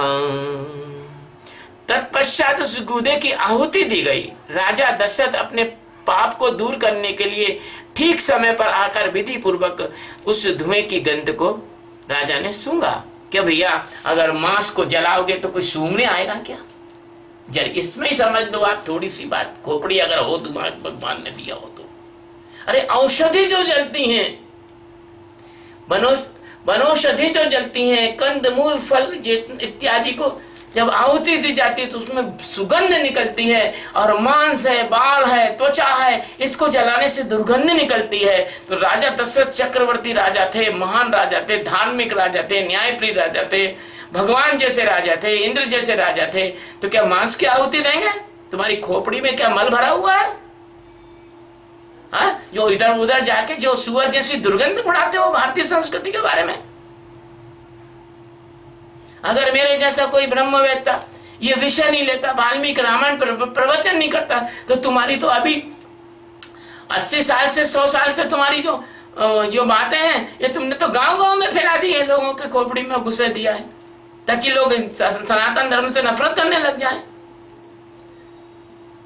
तत्पश्चात उस गूदे की आहुति दी गई। राजा दशरथ अपने पाप को दूर करने के लिए ठीक समय पर आकर विधि पूर्वक उस धुएं की गंध को राजा ने सूंघा। क्या भैया, अगर मांस को जलाओगे तो कोई सूंघने आएगा क्या? जरा इसमें ही समझ लो आप थोड़ी सी बात। खोपड़ी अगर हो दिमाग भगवान ने दिया हो तो। अरे औषधि जो जलती हैं, वनौषधि जो जलती हैं, कंद मूल फल इत्यादि को जब आहुति दी जाती है तो उसमें सुगंध निकलती है, और मांस है, बाल है, त्वचा है, इसको जलाने से दुर्गंध निकलती है। तो राजा दशरथ चक्रवर्ती राजा थे, महान राजा थे, धार्मिक राजा थे, न्यायप्रिय राजा थे, भगवान जैसे राजा थे, इंद्र जैसे राजा थे। तो क्या मांस की आहुति देंगे? तुम्हारी खोपड़ी में क्या मल भरा हुआ है? जो इधर उधर जाके जो सुअर जैसी दुर्गंध उड़ाते हो भारतीय संस्कृति के बारे में। अगर मेरे जैसा कोई ब्रह्मवेत्ता ये विषय नहीं लेता, वाल्मीकि रामायण प्रवचन नहीं करता, तो तुम्हारी तो अभी 80 साल से 100 साल से तुम्हारी जो बातें हैं, ये तुमने तो गांव-गांव में फैला दी है, लोगों के खोपड़ी में घुसे दिया है, ताकि लोग सनातन धर्म से नफरत करने लग जाएं।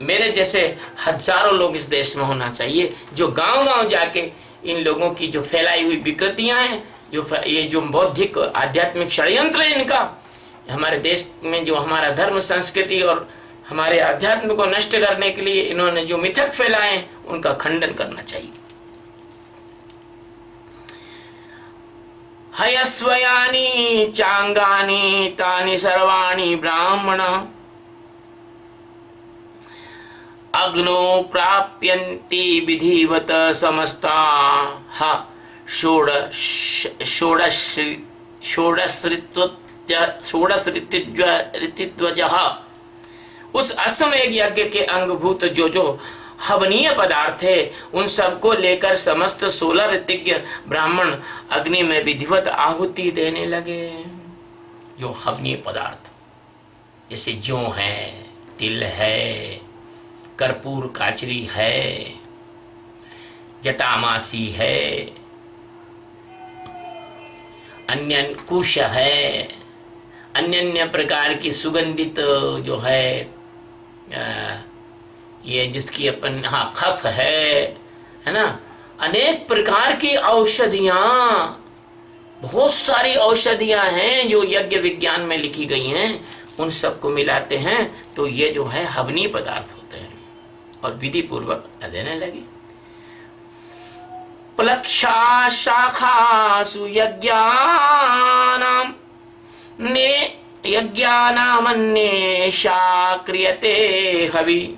मेरे जैसे हजारों लोग इस देश में होना चाहिए, जो गांव-गांव जाके इन लोगों की जो फैलाई हुई विकृतियां हैं, ये जो बौद्धिक आध्यात्मिक षड्यंत्र है इनका, हमारे देश में जो हमारा धर्म संस्कृति और हमारे अध्यात्म को नष्ट करने के लिए इन्होंने जो मिथक फैलाए हैं, उनका खंडन करना चाहिए। हयस्वयानि चांगानि तानि सर्वाणि ब्राह्मण अग्नो प्राप्यन्ति विधिवत समस्ताः षोडशऋतिध्वजः। उस अश्वमेध यज्ञ के अंगभूत जो हवनीय पदार्थ है, उन सबको लेकर समस्त 16 ऋतिज्ञ ब्राह्मण अग्नि में विधिवत आहुति देने लगे। जो हवनीय पदार्थ जैसे जौ है, तिल है, कर्पूर काचरी है, जटामासी है, अन्य कुश है, अन्य प्रकार की सुगंधित जो है ये जिसकी अपन खस है ना, अनेक प्रकार की औषधियां, बहुत सारी औषधियां हैं जो यज्ञ विज्ञान में लिखी गई हैं। उन सबको मिलाते हैं तो ये जो है हवनीय पदार्थ होते हैं, और विधि पूर्वक देने लगे। प्लक्षा शाखासु यज्ञानां यज्ञानामन्येषा क्रियते हवि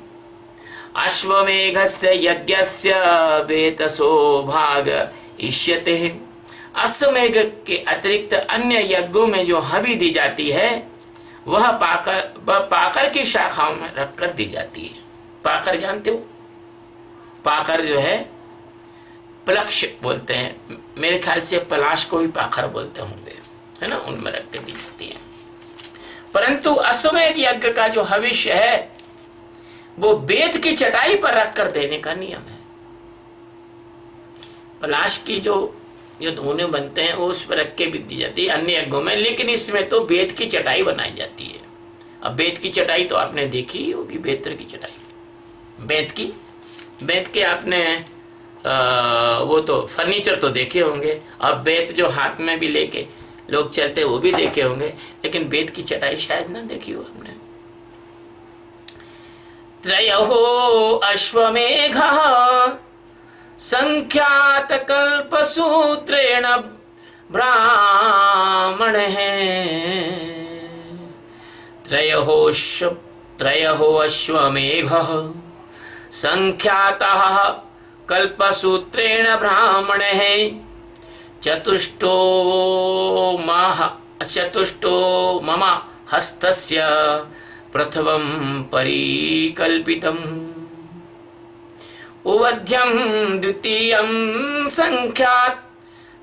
अश्वमेघस्य यज्ञस्य वेतसो भाग इष्यते। अश्वमेघ के अतिरिक्त अन्य यज्ञों में जो हवि दी जाती है वह पाकर की शाखाओं में रखकर दी जाती है। पाकर जानते हो? पाकर जो है पलक्ष बोलते हैं, मेरे ख्याल से पलाश को ही पाखर बोलते होंगे, है ना, उनमें रख के दी जाती है। परंतु अश्वमेध यज्ञ का जो हविष्य है वो बेत की चटाई पर रखकर देने का नियम है। पलाश की जो धुने बनते हैं वो उस पर रख के भी दी जाती है अन्य यज्ञों में, लेकिन इसमें तो बेत की चटाई बनाई जाती है। अब बेत की चटाई तो आपने देखी ही होगी, बेत्र की चटाई, बेत के आपने वो तो फर्नीचर तो देखे होंगे। अब बेत जो हाथ में भी लेके लोग चलते वो भी देखे होंगे, लेकिन बेत की चटाई शायद ना देखी हो आपने। त्रयो अश्वमेघः संख्यात कल्पसूत्रेण ब्राह्मणः। त्रयो अश्वमेघः संख्यातः कल्पसूत्रेण ब्राह्मणः। चतुष्टो मम हस्तस्य प्रथमं परिकल्पितम्। उवध्यं द्वितीयं संख्यात्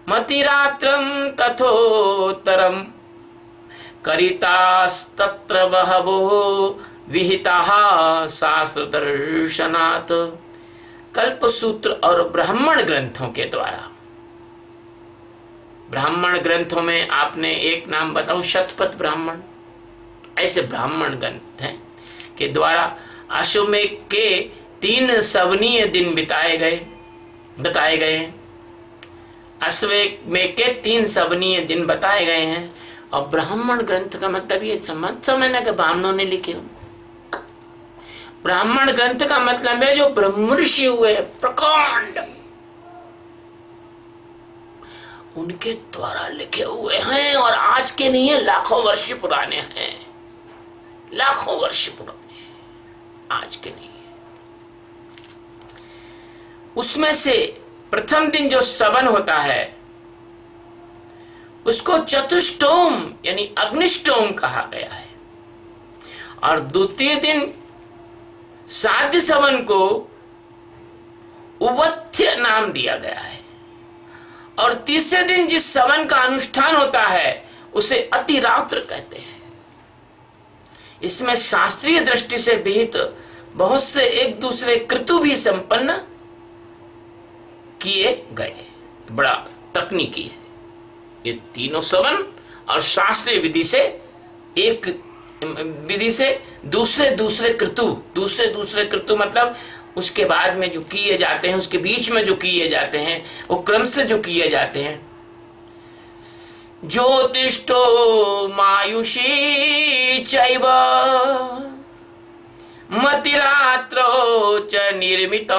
मतिरात्रं तथोत्तरं। करितास्तत्र बहवो विहिताः शास्त्रदर्शनात्। कल्पसूत्र और ब्राह्मण ग्रंथों के द्वारा, ब्राह्मण ग्रंथों में आपने एक नाम बताऊं, शतपथ ब्राह्मण, ऐसे ब्राह्मण ग्रंथ हैं के द्वारा अश्वमेघ के 3 सवनीय दिन बताए गए। अश्वमेघ के 3 सवनीय दिन बताए गए हैं। और ब्राह्मण ग्रंथ का मतलब ये मत समझना कि ब्राह्मणों ने लिखे उनको। ब्राह्मण ग्रंथ का मतलब है जो ब्रह्मर्षि हुए प्रकांड, उनके द्वारा लिखे हुए हैं और आज के नहीं है, लाखों वर्ष पुराने हैं, लाखों वर्ष पुराने, आज के नहीं है। उसमें से प्रथम दिन जो सवन होता है उसको चतुष्टोम यानी अग्निष्टोम कहा गया है, और द्वितीय दिन साध्य सवन को उवत्य नाम दिया गया है, और तीसरे दिन जिस सवन का अनुष्ठान होता है उसे अतिरात्र कहते हैं। इसमें शास्त्रीय दृष्टि से विहित बहुत से एक दूसरे कृतु भी संपन्न किए गए, बड़ा तकनीकी है ये तीनों सवन, और शास्त्रीय विधि से एक विधि से दूसरे कृतु मतलब उसके बाद में जो किए जाते हैं, उसके बीच में जो किए जाते हैं वो क्रम से जो किए जाते हैं। ज्योतिष्ठो मायुषी चैव मतिरात्रो च निर्मितो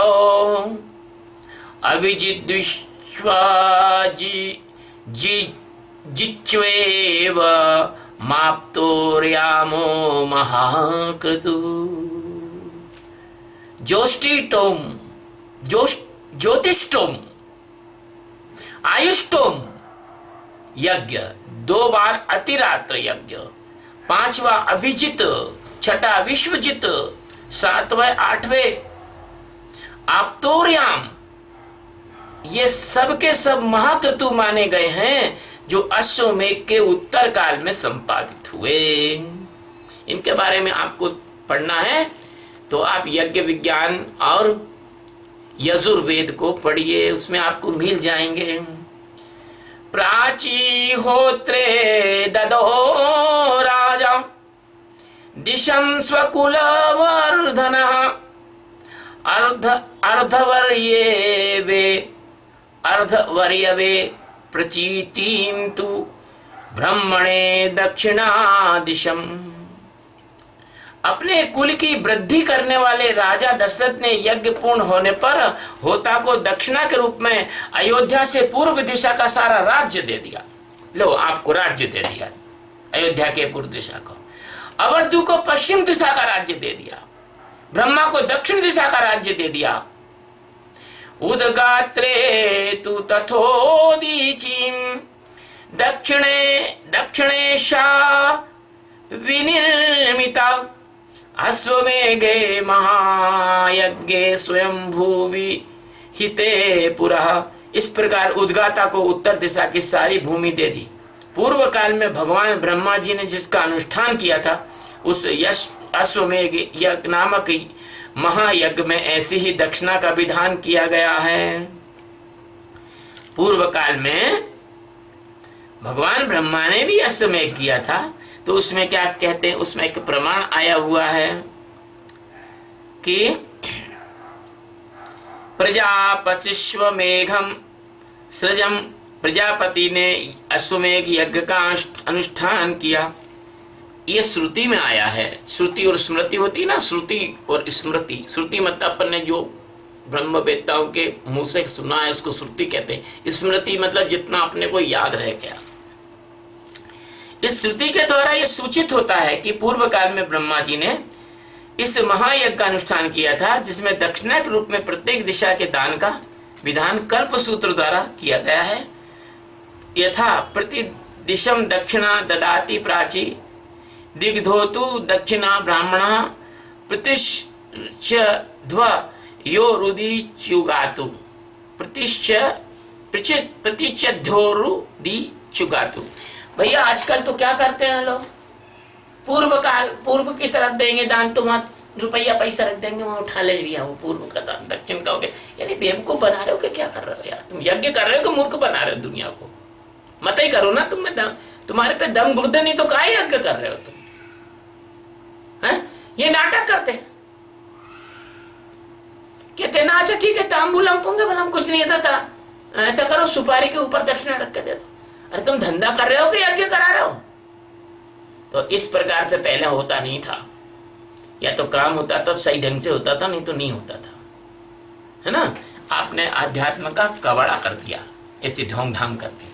अभिजिद्विश्वाजिच्वेव माप्तोर्यामो महाकृतु। ज्योतिष्टोम आयुष्टोम यज्ञ, 2 बार अतिरात्र यज्ञ, 5वां अभिजित, 6ठा विश्वजित, 7वें 8वें आप्तोर्याम, ये सब के सब महाकृतु माने गए हैं जो अश्वमेघ के उत्तर काल में संपादित हुए। इनके बारे में आपको पढ़ना है तो आप यज्ञ विज्ञान और यजुर्वेद को पढ़िए, उसमें आपको मिल जाएंगे। प्राची होत्रे ददो राजा दिशं स्वकुलवर्धनः अर्धवर्यवे प्रचीतिं तु ब्रह्मणे दक्षिणादिशम्। अपने कुल की वृद्धि करने वाले राजा दशरथ ने यज्ञ पूर्ण होने पर होता को दक्षिणा के रूप में अयोध्या से पूर्व दिशा का सारा राज्य दे दिया। लो आपको राज्य दे दिया, अयोध्या के पूर्व दिशा को, अवरदु को पश्चिम दिशा का राज्य दे दिया, ब्रह्मा को दक्षिण दिशा का राज्य दे दिया। उदगात्रे तु तथोदीचीं दक्षिणेशा विनिर्मिता अश्वमेघे महायज्ञे स्वयंभूवि हिते पुरः। इस प्रकार उद्गाता को उत्तर दिशा की सारी भूमि दे दी। पूर्व काल में भगवान ब्रह्मा जी ने जिसका अनुष्ठान किया था उस अश्वमेघ यज्ञ नामक महायज्ञ में ऐसी ही दक्षिणा का विधान किया गया है। पूर्व काल में भगवान ब्रह्मा ने भी अश्वमेघ किया था, तो उसमें क्या कहते हैं, उसमें एक प्रमाण आया हुआ है कि प्रजापतिश्वमेघम सृजम, प्रजापति ने अश्वमेघ यज्ञ का अनुष्ठान किया। ये श्रुति में आया है। श्रुति और स्मृति होती ना, श्रुति और स्मृति। श्रुति मतलब अपन ने जो ब्रह्मवेत्ताओं के मुंह से सुना है उसको श्रुति कहते हैं। स्मृति मतलब जितना अपने को याद रह गया। इस श्रुति के द्वारा यह सूचित होता है कि पूर्व काल में ब्रह्मा जी ने इस महायज्ञ का अनुष्ठान किया था, जिसमें दक्षिणा के रूप में प्रत्येक दिशा के दान का विधान कल्प सूत्र द्वारा किया गया है। यथा प्रति दिशम दक्षिणा ददाति प्राची दिग्धोतु दक्षिणा ब्राह्मण प्रतिश्च ध्व यो रुदि चुगातु प्रतिश्च ध्योरुदि चुगातु। भैया आजकल तो क्या करते हैं लोग, पूर्व की तरफ देंगे दान, तो वहां रुपया पैसा रख देंगे, वहां उठा ले भैया वो पूर्व का दान, दक्षिण का हो गया। यानी बेवकूफ बना रहे हो कि क्या कर रहे हो यार, तुम यज्ञ कर रहे हो कि मूर्ख बना रहे हो दुनिया को। मत ही करो ना, तुम्हारे पे दम गुर्दे नहीं तो काहे यज्ञ कर रहे हो तुम, हैं? ये नाटक करते हैं, कहते ना अच्छा ठीक है तांबूल हम पोंगे, भला हम कुछ नहीं था, ऐसा करो सुपारी के ऊपर दक्षिणा रख के दे दो। अरे तुम धंधा कर रहे हो कि यज्ञ करा रहे हो? तो इस प्रकार से पहले होता नहीं था। या तो काम होता तो सही ढंग से होता था, नहीं तो नहीं होता था, है ना। आपने आध्यात्म का कवड़ा कर दिया ऐसी ढोंग ढांग करके।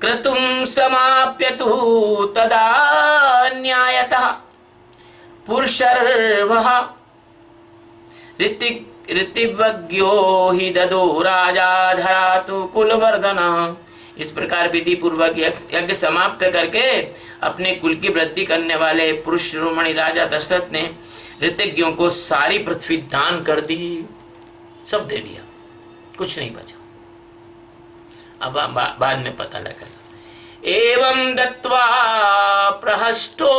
क्रतुम समाप्यतु तदा न्यायतः पुरुषर्वः ऋतिवज्ञो हि ददो राजा धरातु कुलवर्धनः। इस प्रकार विधि पूर्वक यज्ञ समाप्त करके अपने कुल की वृद्धि करने वाले पुरुष शिरोमणि राजा दशरथ ने ऋतिज्ञों को सारी पृथ्वी दान कर दी, सब दे दिया, कुछ नहीं बचा। अब बाद में पता लगा। एवं दत्वा प्रहष्टो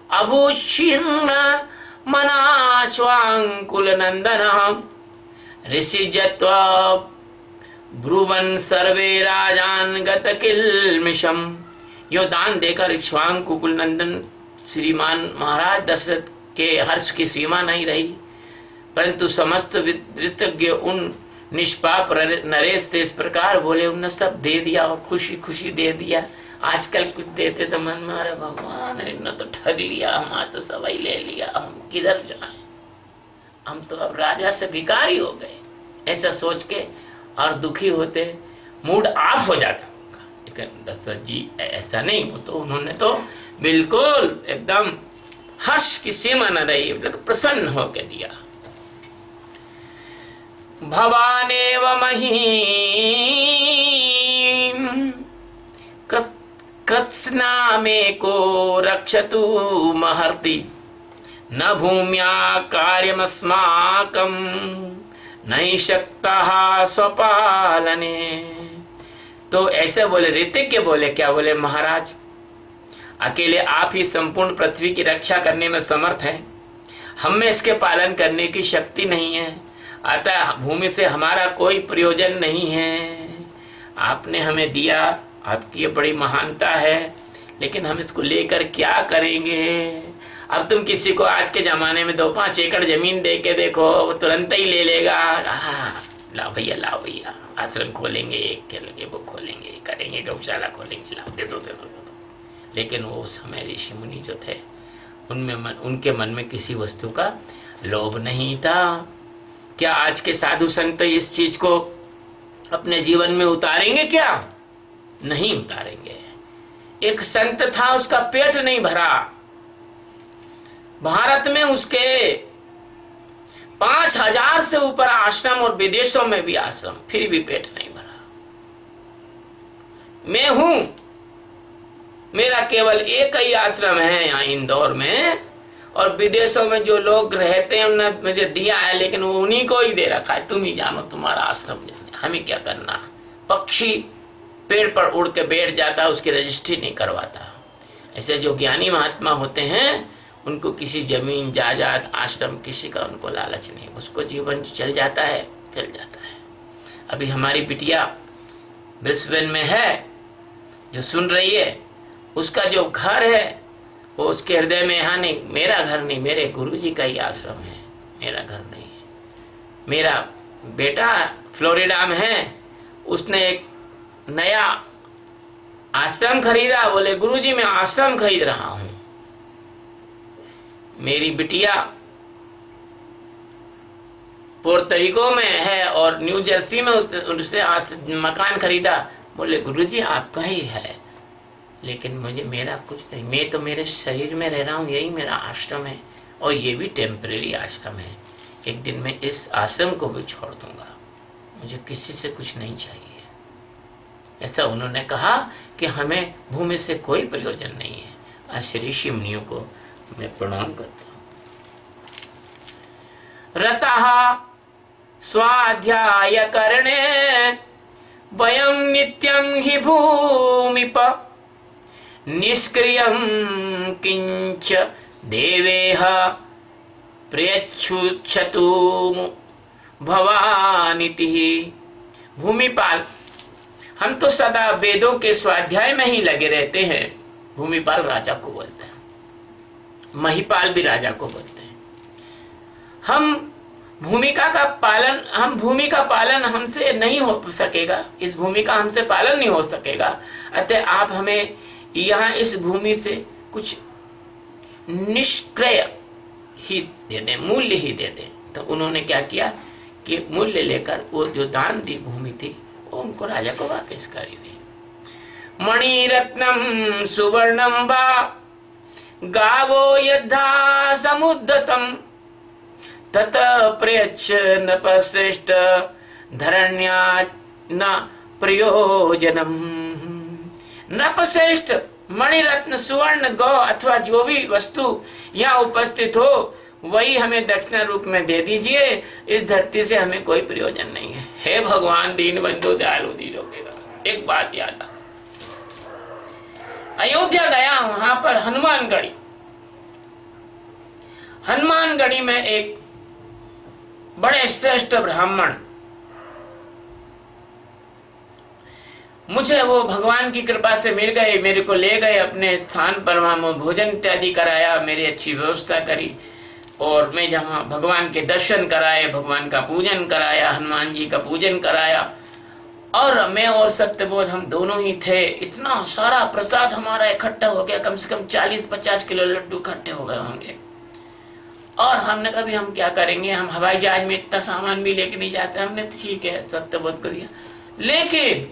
अभूषिन्न मनाश्वांकुल नंदन ऋषिजत्वा ब्रुवन सर्वे राजान गत किल्मिषम। यो दान देकर इक्ष्वाकुकुल नंदन श्रीमान महाराज दशरथ के हर्ष की सीमा नहीं रही, परंतु समस्त ऋतज्ञ उन निष्पाप नरेश से इस प्रकार बोले, उनने सब दे दिया और खुशी खुशी दे दिया। आजकल कुछ देते तो मन में अरे भगवान इन्होंने तो ठग लिया, हमारा तो सब ही ले लिया, हम किधर जाएं, हम तो अब राजा से भिखारी हो गए, ऐसा सोच के और दुखी होते, मूड ऑफ हो जाता उनका। लेकिन दशरथ जी ऐसा नहीं, वो तो उन्होंने तो बिल्कुल एकदम हर्ष की सीमा न रही, प्रसन्न होकर दिया। भवानेव महीं कृत्स्नामेको रक्षतु महर्ति न भूम्या कार्यमस्माकं नहीं शक्ता स्वपालने। तो ऐसे बोले ऋतिज्ञ, बोले क्या बोले, महाराज अकेले आप ही संपूर्ण पृथ्वी की रक्षा करने में समर्थ हैं, हम में इसके पालन करने की शक्ति नहीं है, अतः भूमि से हमारा कोई प्रयोजन नहीं है। आपने हमें दिया, आपकी ये बड़ी महानता है, लेकिन हम इसको लेकर क्या करेंगे। अब तुम किसी को आज के जमाने में 2-5 एकड़ जमीन दे के देखो, वो तुरंत ही ले लेगा, लाओ भैया आश्रम खोलेंगे, खेलेंगे, वो खोलेंगे, करेंगे, गौशाला खोलेंगे, लाओ दे दो। लेकिन वो समय ऋषि मुनि जो थे उनके मन में किसी वस्तु का लोभ नहीं था। क्या आज के साधु संत इस चीज को अपने जीवन में उतारेंगे? क्या नहीं उतारेंगे। एक संत था, उसका पेट नहीं भरा। भारत में उसके 5000 से ऊपर आश्रम और विदेशों में भी आश्रम, फिर भी पेट नहीं भरा। मैं हूं, मेरा केवल एक ही आश्रम है यहाँ इंदौर में, और विदेशों में जो लोग रहते हैं उन्होंने मुझे दिया है, लेकिन वो उन्हीं को ही दे रखा है। तुम ही जानो, तुम्हारा आश्रम जाने, हमें क्या करना। पक्षी पेड़ पर उड़ के बैठ जाता, उसकी रजिस्ट्री नहीं करवाता। ऐसे जो ज्ञानी महात्मा होते हैं उनको किसी जमीन जायदाद आश्रम किसी का उनको लालच नहीं, उसको जीवन चल जाता है, चल जाता है। अभी हमारी बिटिया ब्रिस्बेन में है जो सुन रही है, उसका जो घर है वो उसके हृदय में, यहाँ नहीं, मेरा घर नहीं, मेरे गुरुजी का ही आश्रम है, मेरा घर नहीं है। मेरा बेटा फ्लोरिडा में है, उसने एक नया आश्रम खरीदा, बोले गुरुजी मैं आश्रम खरीद रहा हूं। मेरी बिटिया पोर्टरिको में है और न्यू जर्सी में उससे मकान खरीदा, बोले गुरुजी आपका ही है, लेकिन मुझे मेरा कुछ नहीं, मैं तो मेरे शरीर में रह रहा हूँ, यही मेरा आश्रम है, और ये भी टेम्परेरी आश्रम है। एक दिन मैं इस आश्रम को भी छोड़ दूंगा, मुझे किसी से कुछ नहीं चाहिए। ऐसा उन्होंने कहा कि हमें भूमि से कोई प्रयोजन नहीं है। ऐसे ऋषि मुनियों को मैं प्रणाम करता हूँ। रतः स्वाध्याय करणे वयं नित्यं हि भूमिप निष्क्रियं किंच देवेह प्रयच्छुच्छतु भवानिति। भूमिपाल, हम तो सदा वेदों के स्वाध्याय में ही लगे रहते हैं। भूमिपाल राजा को बोलते हैं, महिपाल भी राजा को बोलते हैं। हम भूमि का पालन हमसे नहीं हो सकेगा, इस भूमि का हमसे पालन नहीं हो सकेगा। अतः आप हमें यहाँ इस भूमि से कुछ निष्क्रय ही दे दें, मूल्य ही दे दें। तो उन्होंने क्या किया कि मूल्य लेकर वो जो दान दी भूमि थी वो उनको राजा को वापस कर दी। मणिरत्नम सुवर्णम वा गावो यद्धा समुद्धतम तत प्रयच्छ नपश्रेष्ठ धरण्या न प्रयोजनम। नपश्रेष्ठ मणिरत्न सुवर्ण गौ अथवा जो भी वस्तु यहाँ उपस्थित हो वही हमें दक्षिणा रूप में दे दीजिए, इस धरती से हमें कोई प्रयोजन नहीं है। हे भगवान दीन बंधु दयालु दीनों के नाथ। एक बात याद आ, अयोध्या गया, वहां पर हनुमानगढ़ी में एक बड़े श्रेष्ठ ब्राह्मण, मुझे वो भगवान की कृपा से मिल गए, मेरे को ले गए अपने स्थान पर, वहां भोजन इत्यादि कराया, मेरी अच्छी व्यवस्था करी, और मैं जहाँ भगवान के दर्शन कराए, भगवान का पूजन कराया, हनुमान जी का पूजन कराया, और मैं और सत्यबोध हम दोनों ही थे। इतना सारा प्रसाद हमारा इकट्ठा हो गया, कम से कम 40-50 किलो लड्डू इकट्ठे हो गए होंगे। और हमने कहा भी हम क्या करेंगे, हम हवाई जहाज में इतना सामान भी लेके नहीं जाते। हमने ठीक है सत्यबोध को दिया, लेकिन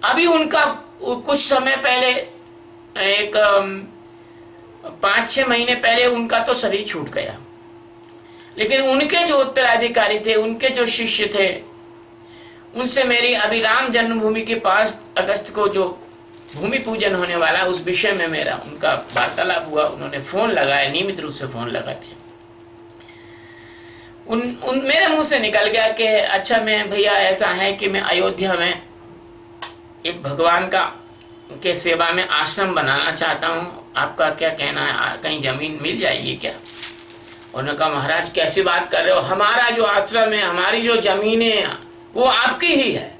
अभी उनका कुछ समय पहले, एक 5-6 महीने पहले उनका तो शरीर छूट गया, लेकिन उनके जो उत्तराधिकारी थे, उनके जो शिष्य थे, उनसे मेरी अभी राम जन्मभूमि के 5 अगस्त को जो भूमि पूजन होने वाला उस विषय में मेरा उनका वार्तालाप हुआ। उन्होंने फोन लगाया, नियमित रूप से फोन लगाते। मेरे मुंह से निकल गया कि अच्छा मैं भैया ऐसा है कि मैं अयोध्या में एक भगवान का के सेवा में आश्रम बनाना चाहता हूँ, आपका क्या कहना है, कहीं जमीन मिल जाएगी क्या? उन्होंने कहा महाराज कैसी बात कर रहे हो, हमारा जो आश्रम है, हमारी जो जमीनें वो आपकी ही है।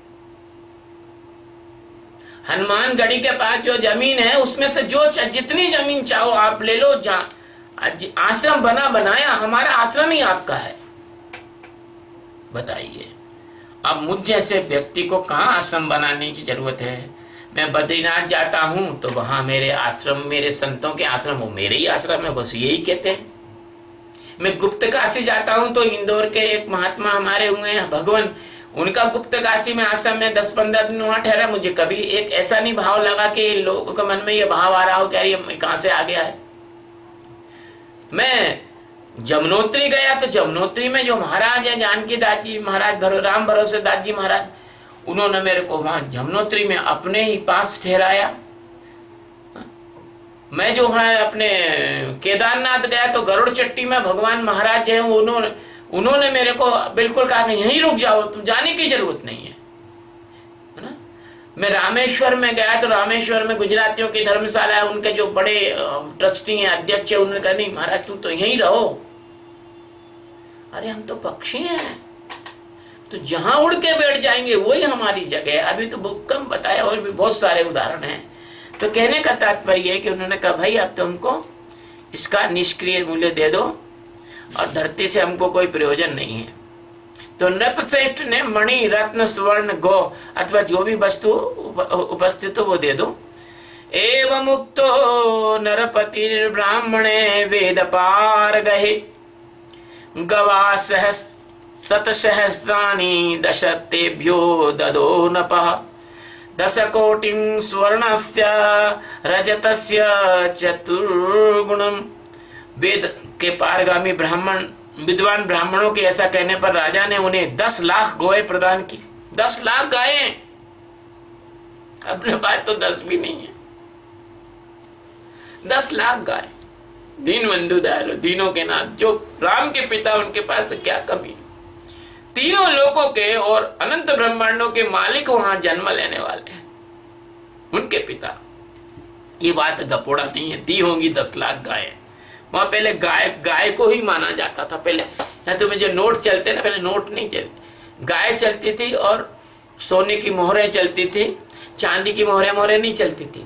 हनुमानगढ़ी के पास जो जमीन है उसमें से जो जितनी जमीन चाहो आप ले लो। आश्रम बनाया, हमारा आश्रम ही आपका है। बताइए, अब मुझ जैसे व्यक्ति को कहाँ आश्रम बनाने की जरूरत है? मैं बद्रीनाथ जाता हूँ तो वहां मेरे आश्रम, मेरे संतों के आश्रम, वो मेरे ही आश्रम है, बस यही कहते हैं। मैं गुप्त काशी जाता हूँ तो इंदौर के एक महात्मा हमारे हुए हैं भगवान, उनका गुप्त काशी में आश्रम में 10-15 दिन वहां ठहरा, मुझे कभी एक ऐसा नहीं भाव लगा कि लोगों के मन में ये भाव आ रहा हो कि ये कहां से आ गया है। मैं जमुनोत्री गया तो जमुनोत्री में जो महाराज है जानकी दास जी महाराज, राम भरोसे दास जी महाराज, उन्होंने मेरे को वहां जमुनोत्री में अपने ही पास ठहराया। मैं जो है अपने केदारनाथ गया तो गरुड़ चट्टी में भगवान महाराज है, उन्होंने मेरे को बिल्कुल कहा नहीं यहीं रुक जाओ, तुम जाने की जरूरत नहीं है ना। मैं रामेश्वर में गया तो रामेश्वर में गुजरातियों की धर्मशाला है, उनके जो बड़े ट्रस्टी हैं, अध्यक्ष है, उन्होंने कहा नहीं महाराज तुम तो यहीं रहो। अरे हम तो पक्षी हैं, तो जहां उड़ के बैठ जाएंगे वही हमारी जगह है। अभी तो कम बताया, और भी बहुत सारे उदाहरण हैं। तो कहने का तात्पर्य है कि उन्होंने कहा भाई अब तो हमको इसका निष्क्रिय मूल्य दे दो और धरती से हमको कोई प्रयोजन नहीं है। तो नृपश्रेष्ठ ने मणि रत्न सुवर्ण गो अथवा जो भी वस्तु उपस्थित हो वो दे दो। एवं मुक्तो नरपति ब्राह्मणे वेद पार गहे गवा शतसहस्राणि दशतेभ्यो ददो नपः 10 कोटिं स्वर्णस्य रजतस्य चतुर्गुणम्। वेद के पारगामी ब्राह्मण विद्वान ब्राह्मणों के ऐसा कहने पर राजा ने उन्हें 10 लाख गौएं प्रदान की। 10 लाख गायें, अपने पास तो 10 भी नहीं है। 10 लाख गायें, दीन बंधु दयालु, दीनों के नाथ जो राम के पिता, उनके पास क्या कमी। तीनों लोकों के और अनंत ब्रह्मांडों के मालिक वहां जन्म लेने वाले हैं, उनके पिता। ये बात गपोड़ा नहीं है, दी होंगी 10 लाख गायें। वहां पहले गाय को ही माना जाता था। पहले या तो में जो नोट चलते ना, पहले नोट नहीं चलते, गाय चलती थी और सोने की मोहरें चलती थी, चांदी की मोहरें नहीं चलती थी।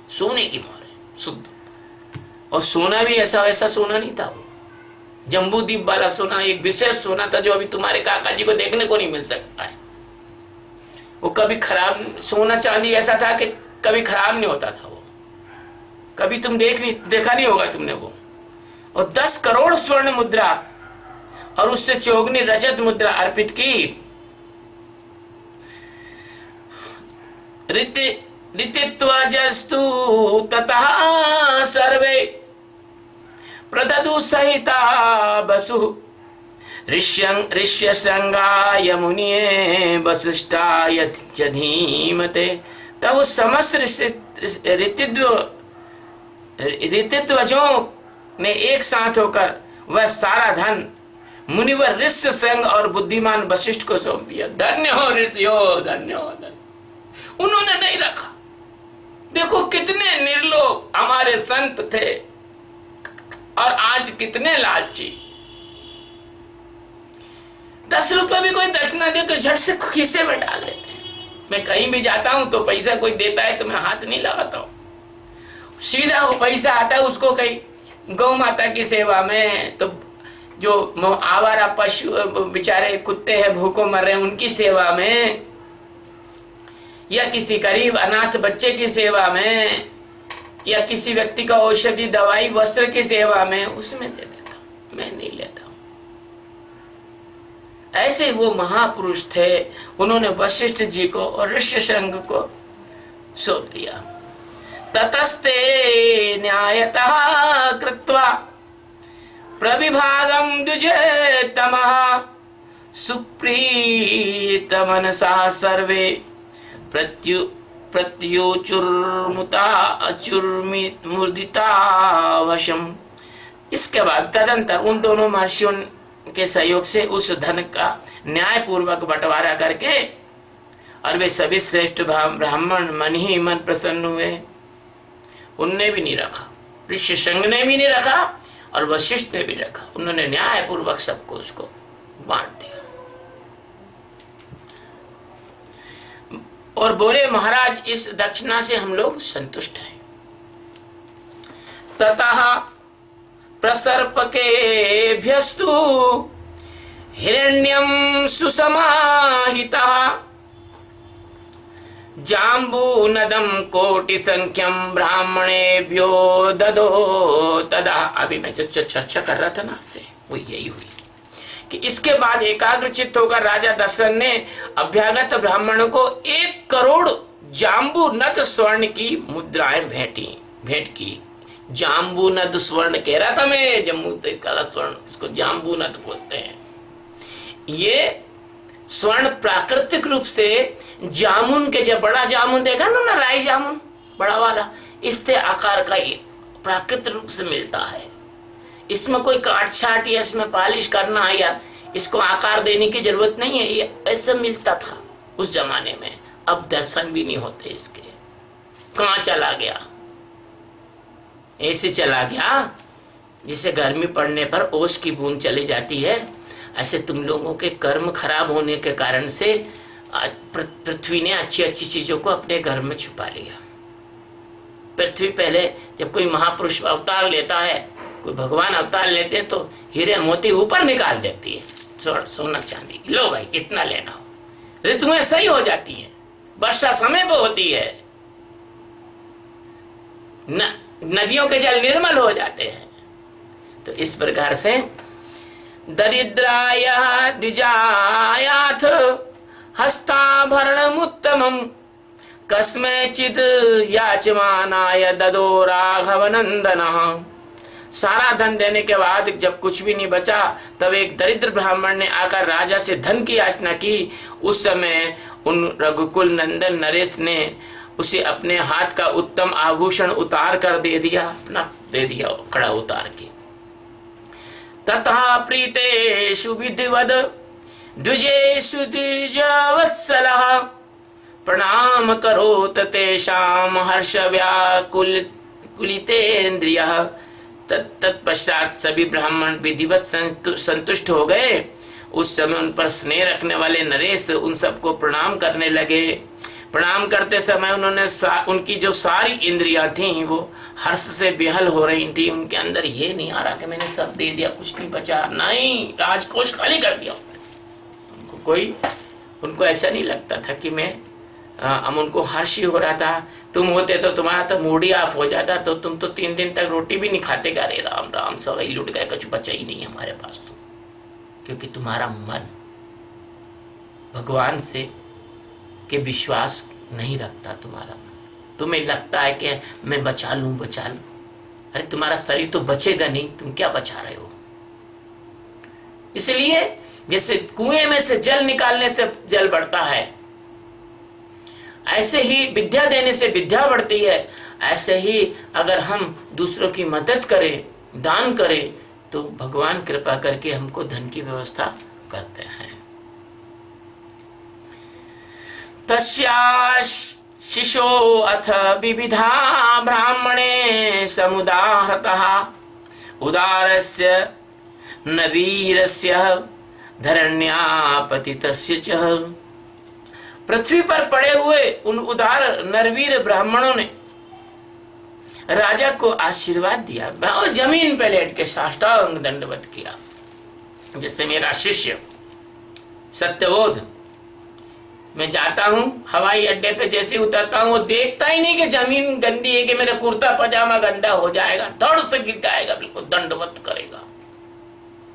सोने की मोहरें शुद्ध, और सोना भी ऐसा वैसा सोना नहीं था। वो जम्बू दीप वाला सोना एक विशेष सोना था जो अभी तुम्हारे काका जी को देखने को नहीं मिल सकता है। वो कभी खराब, सोना चांदी ऐसा था कि कभी खराब नहीं होता था। वो कभी तुम देखा नहीं होगा तुमने वो। और 10 करोड़ स्वर्ण मुद्रा और उससे 4 रजत मुद्रा अर्पित की। ऋतित्वजस्तु ततः सर्वे प्रददु सहिता बसु ऋष्यशृंगाय मुनिये वसिष्ठाय च धीमते। तब उस समस्त ऋतित्वजों ने एक साथ होकर वह सारा धन मुनिवर ऋष्य संग और बुद्धिमान वशिष्ठ को सौंप दिया। धन्य हो ऋषियो, धन्य हो, धन्य। उन्होंने नहीं रखा। देखो कितने निर्लोभ हमारे संत थे और आज कितने लालची। 10 रुपए भी कोई दक्षिणा दे तो झट से खीसे में डाल लेते हैं। मैं कहीं भी जाता हूं तो पैसा कोई देता है तो मैं हाथ नहीं लगाता हूं, सीधा वो पैसा आता है उसको कहीं गौ माता की सेवा में, तो जो आवारा पशु बेचारे कुत्ते हैं भूखों मर रहे हैं उनकी सेवा में, या किसी गरीब अनाथ बच्चे की सेवा में, या किसी व्यक्ति का औषधि दवाई वस्त्र की सेवा में, उसमें दे देता हूं, मैं नहीं लेता हूं। ऐसे वो महापुरुष थे, उन्होंने वशिष्ठ जी को और ऋष्यशृंग को सौंप दिया। ततस्ते न्यायतः कृत्वा प्रविभागं द्विजेतमः सुप्रीतमनसा सर्वे प्रत्युचुर्मुदितावशम्। इसके बाद तदंतर उन दोनों महर्षियों के सहयोग से उस धन का न्याय पूर्वक बंटवारा करके और वे सभी श्रेष्ठ ब्राह्मण मन ही मन प्रसन्न हुए। उनने भी नहीं रखा, ऋष्यशृंग ने भी नहीं रखा और वशिष्ठ ने भी रखा। उन्होंने न्याय पूर्वक सबको उसको बांट दिया और बोले महाराज इस दक्षिणा से हम लोग संतुष्ट हैं। ततः प्रसर्पकेभ्यस्तु हिरण्यं सुसमाहितः जाम्बूनदं कोटि संख्यम ब्राह्मणेभ्यो ददो तदा। अभी मैं जो चर्चा कर रहा था ना आपसे वो यही हुई कि इसके बाद एकाग्रचित्त होकर राजा दशरथ ने अभ्यागत ब्राह्मणों को 1 करोड़ जाम्बू नद स्वर्ण की मुद्राएं भेंट की। जाम्बू नद स्वर्ण कह रहा था मैं, जम्मू काला स्वर्ण, इसको जाम्बू नद बोलते हैं। ये स्वर्ण प्राकृतिक रूप से जामुन के, जब बड़ा जामुन देखा ना राई जामुन बड़ा वाला, इससे आकार का ये प्राकृतिक रूप से मिलता है। इसमें कोई काट छाट या इसमें पॉलिश करना या इसको आकार देने की जरूरत नहीं है, ये ऐसे मिलता था उस जमाने में। अब दर्शन भी नहीं होते इसके। कहाँ चला गया? ऐसे चला गया जैसे गर्मी पड़ने पर ओस की बूंद चली जाती है, ऐसे तुम लोगों के कर्म खराब होने के कारण से पृथ्वी ने अच्छी अच्छी चीजों को अपने घर में छुपा लिया। पृथ्वी पहले जब कोई महापुरुष अवतार लेता है, कोई भगवान अवतार लेते हैं, तो हीरे मोती ऊपर निकाल देती है, सोना चांदी, लो भाई कितना लेना हो। ऋतुएं सही हो जाती है, वर्षा समय पे होती है, नदियों के जल निर्मल हो जाते हैं। तो इस प्रकार से दरिद्राय द्विजायाथ हस्ताभरणमुत्तमम् कस्मैचित् याचमानाय ददो राघवनंदनः। सारा धन देने के बाद जब कुछ भी नहीं बचा, तब एक दरिद्र ब्राह्मण ने आकर राजा से धन की याचना की। उस समय उन रघुकुल नंदन नरेश ने उसे अपने हाथ का उत्तम आभूषण उतार कर दे दिया, अपना दे दिया, कड़ा उतार के। तथा प्रीतेषु विधिवद द्विजेषु द्विजवत्सलः प्रणाम करोत तेषाम हर्ष व्याकुलितेन्द्रियः। तत्पश्चात सभी ब्राह्मण विधिवत संतुष्ट हो गए। उस समय उन पर स्नेह रखने वाले नरेश उन सबको प्रणाम करने लगे। प्रणाम करते समय उन्होंने उनकी जो सारी इंद्रियां थीं वो हर्ष से बेहल हो रही थी। उनके अंदर ये नहीं आ रहा कि मैंने सब दे दिया, कुछ नहीं बचा, नहीं, राजकोष खाली कर दिया। उनको ऐसा नहीं लगता था कि मैं हम उनको हर्ष ही हो रहा था। तुम होते तो तुम्हारा तो मूड ही ऑफ हो जाता, तो तुम तो 3 दिन तक रोटी भी नहीं खाते। गा रे राम राम, सवाई लुट गए, कुछ बचा ही नहीं हमारे पास तो। क्योंकि तुम्हारा मन भगवान से के विश्वास नहीं रखता। तुम्हें लगता है कि मैं बचा लूं। अरे तुम्हारा शरीर तो बचेगा नहीं, तुम क्या बचा रहे हो? इसलिए जैसे कुएं में से जल निकालने से जल बढ़ता है, ऐसे ही विद्या देने से विद्या बढ़ती है। ऐसे ही अगर हम दूसरों की मदद करें, दान करें, तो भगवान कृपा करके हमको धन की व्यवस्था करते हैं। तस्या शिशो अथ विविधा ब्राह्मणे समुदाहृतः उदारस्य नवीरस्य धरण्यापतितस्य च। पृथ्वी पर पड़े हुए उन उदार नरवीर ब्राह्मणों ने राजा को आशीर्वाद दिया और जमीन पे लेट के साष्टांग दंडवत किया। जिससे मेरा शिष्य सत्यबोध, मैं जाता हूँ हवाई अड्डे पे, जैसे उतरता हूँ वो देखता ही नहीं कि जमीन गंदी है, कि मेरा कुर्ता पजामा गंदा हो जाएगा, धड़ से गिर जाएगा, बिल्कुल दंडवत करेगा।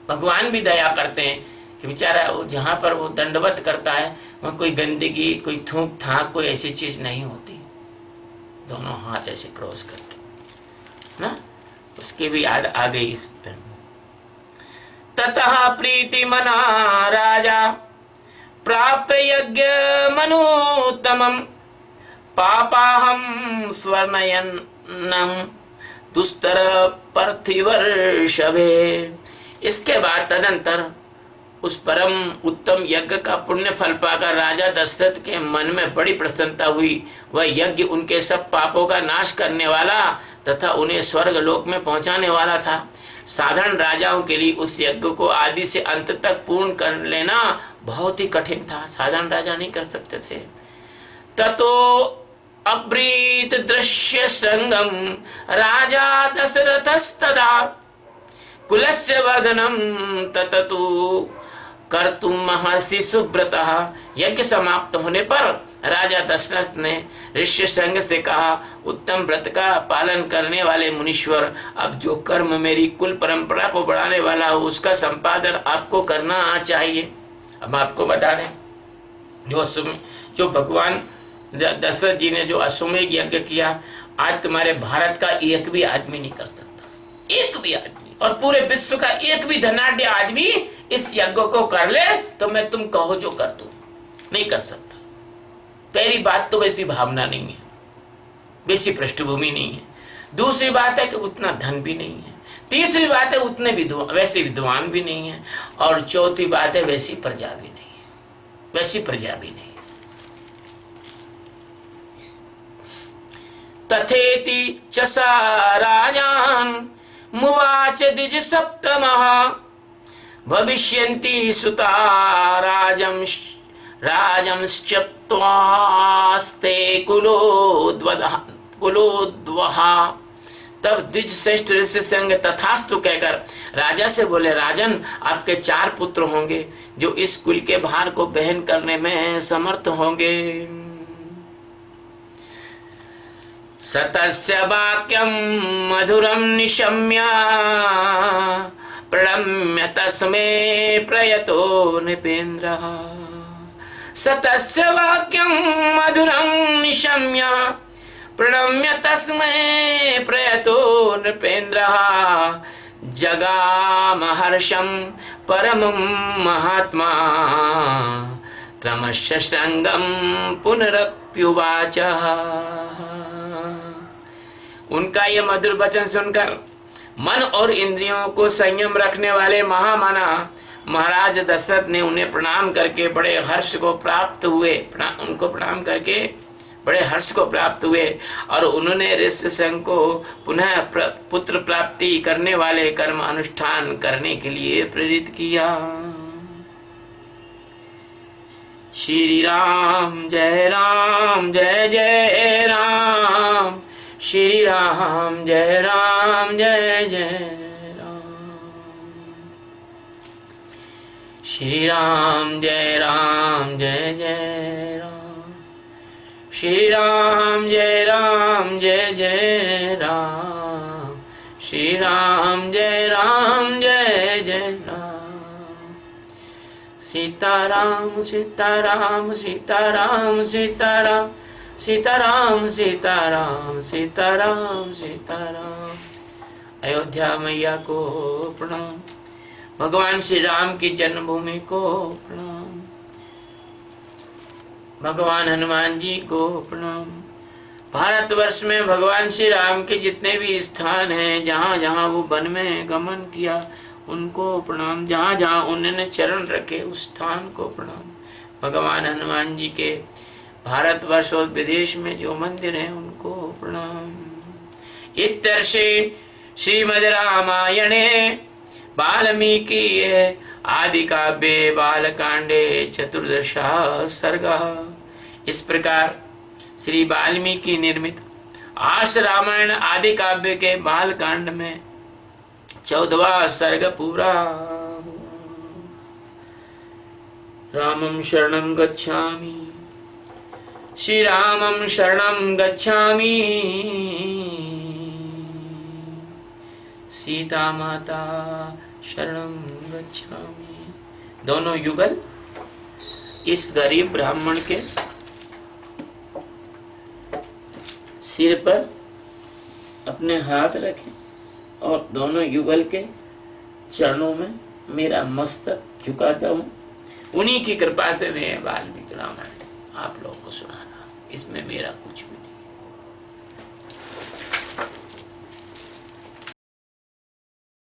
भगवान भी दया करते हैं कि बेचारा वो जहाँ पर वो दंडवत करता है वहाँ कोई गंदगी, कोई थूक थाक, कोई ऐसी चीज नहीं होती। दोनों हाथ ऐसे क्रॉस करके ना, उसकी भी याद आ गई इस पर। ततः प्रीति मना राजा प्राप्य यज्ञ मनोत्तमं पापाहम स्वर्णयन्नम दुस्तर पार्थिवर्षभे। इसके बाद तदंतर उस परम उत्तम यज्ञ का पुण्य फल पाकर राजा दशरथ के मन में बड़ी प्रसन्नता हुई। वह यज्ञ उनके सब पापों का नाश करने वाला तथा उन्हें स्वर्ग लोक में पहुंचाने वाला था। साधारण राजाओं के लिए उस यज्ञ को आदि से अंत तक पूर्ण कर लेना बहुत ही कठिन था। साधारण राजा नहीं कर सकते थे। ततो अब्रीत दृश्य श्रृंगम राजा दशरथस्तदा कुलस्य वर्धनम तततु कर्तुम महर्षि सुब्रतः। यज्ञ समाप्त होने पर राजा दशरथ ने ऋष्यशृंग से कहा, उत्तम व्रत का पालन करने वाले मुनीश्वर, अब जो कर्म मेरी कुल परंपरा को बढ़ाने वाला हो उसका संपादन आपको करना चाहिए। अब आपको बता दें, जो भगवान दशरथ जी ने जो अश्वमेध यज्ञ किया, आज तुम्हारे भारत का एक भी आदमी नहीं कर सकता, एक भी आदमी, और पूरे विश्व का एक भी धनाढ्य आदमी इस यज्ञ को कर ले तो मैं तुम कहो जो कर दूं, नहीं कर सकता। पहली बात तो वैसी भावना नहीं है, वैसी पृष्ठभूमि नहीं है। दूसरी बात है कि उतना धन भी नहीं है। तीसरी बात है उतने वैसे विद्वान भी नहीं है। और चौथी बात है वैसी प्रजा भी नहीं है, वैसी प्रजा भी नहीं है। तथेति च स राजान मुवाच द्विज सप्तमः भविष्यन्ति सुता राजंश्चत्वास्ते कुलोद्वहा। तब द्विज श्रेष्ठ ऋष्यशृंग तथास्तु कहकर राजा से बोले, राजन आपके 4 पुत्र होंगे जो इस कुल के भार को वहन करने में समर्थ होंगे। सतस्य वाक्यं मधुरं निशम्य प्रणम्य तस्मै प्रयतो नृपेन्द्रः। सतस्य वाक्यं मधुरं निशम्य प्रणम्य तस्मै प्रयतो नृपेन्द्रः। जगामहर्षं परमं महात्मा क्रमश श्रृंगं पुनरप्युवाच। उनका ये मधुर वचन सुनकर मन और इंद्रियों को संयम रखने वाले महामाना महाराज दशरथ ने उन्हें प्रणाम करके बड़े हर्ष को प्राप्त हुए, उनको प्रणाम करके बड़े हर्ष को प्राप्त हुए और उन्होंने ऋष्यशृंग को पुनः पुत्र प्राप्ति करने वाले कर्म अनुष्ठान करने के लिए प्रेरित किया। श्री राम जय जय राम, श्री राम जय जय राम, श्री राम जय जय राम, श्री राम जय जय राम, श्री राम जय जय राम। सीताराम सीताराम सीताराम सीताराम सीताराम सीताराम सीताराम सीताराम। अयोध्या मैया को प्रणाम, भगवान श्री राम की जन्मभूमि को प्रणाम, भगवान हनुमान जी को प्रणाम। भारतवर्ष में भगवान श्री राम के जितने भी स्थान हैं, जहाँ जहाँ वो वन में गमन किया उनको प्रणाम, जहाँ जहाँ उन्होंने चरण रखे उस स्थान को प्रणाम। भगवान हनुमान जी के भारतवर्ष और विदेश में जो मंदिर हैं उनको प्रणाम। इत्यर्षे श्रीमद् रामायणे वाल्मीकि आदि काव्ये बालकांडे 14 सर्गः। इस प्रकार श्री वाल्मीकि निर्मित आर्ष रामायण आदि काव्य के बालकांड में 14वां सर्ग पूरा। रामं शरणं गच्छामि, श्री रामं शरणं गच्छामि, सीता माता शरणं गच्छामि। दोनों युगल इस गरीब ब्राह्मण के सिर पर अपने हाथ रखें और दोनों युगल के चरणों में मेरा मस्तक झुकाता हूँ। उन्हीं की कृपा से मैं वाल्मीकि रामायण आप लोगों को सुना रहा हूँ, इसमें मेरा कुछ भी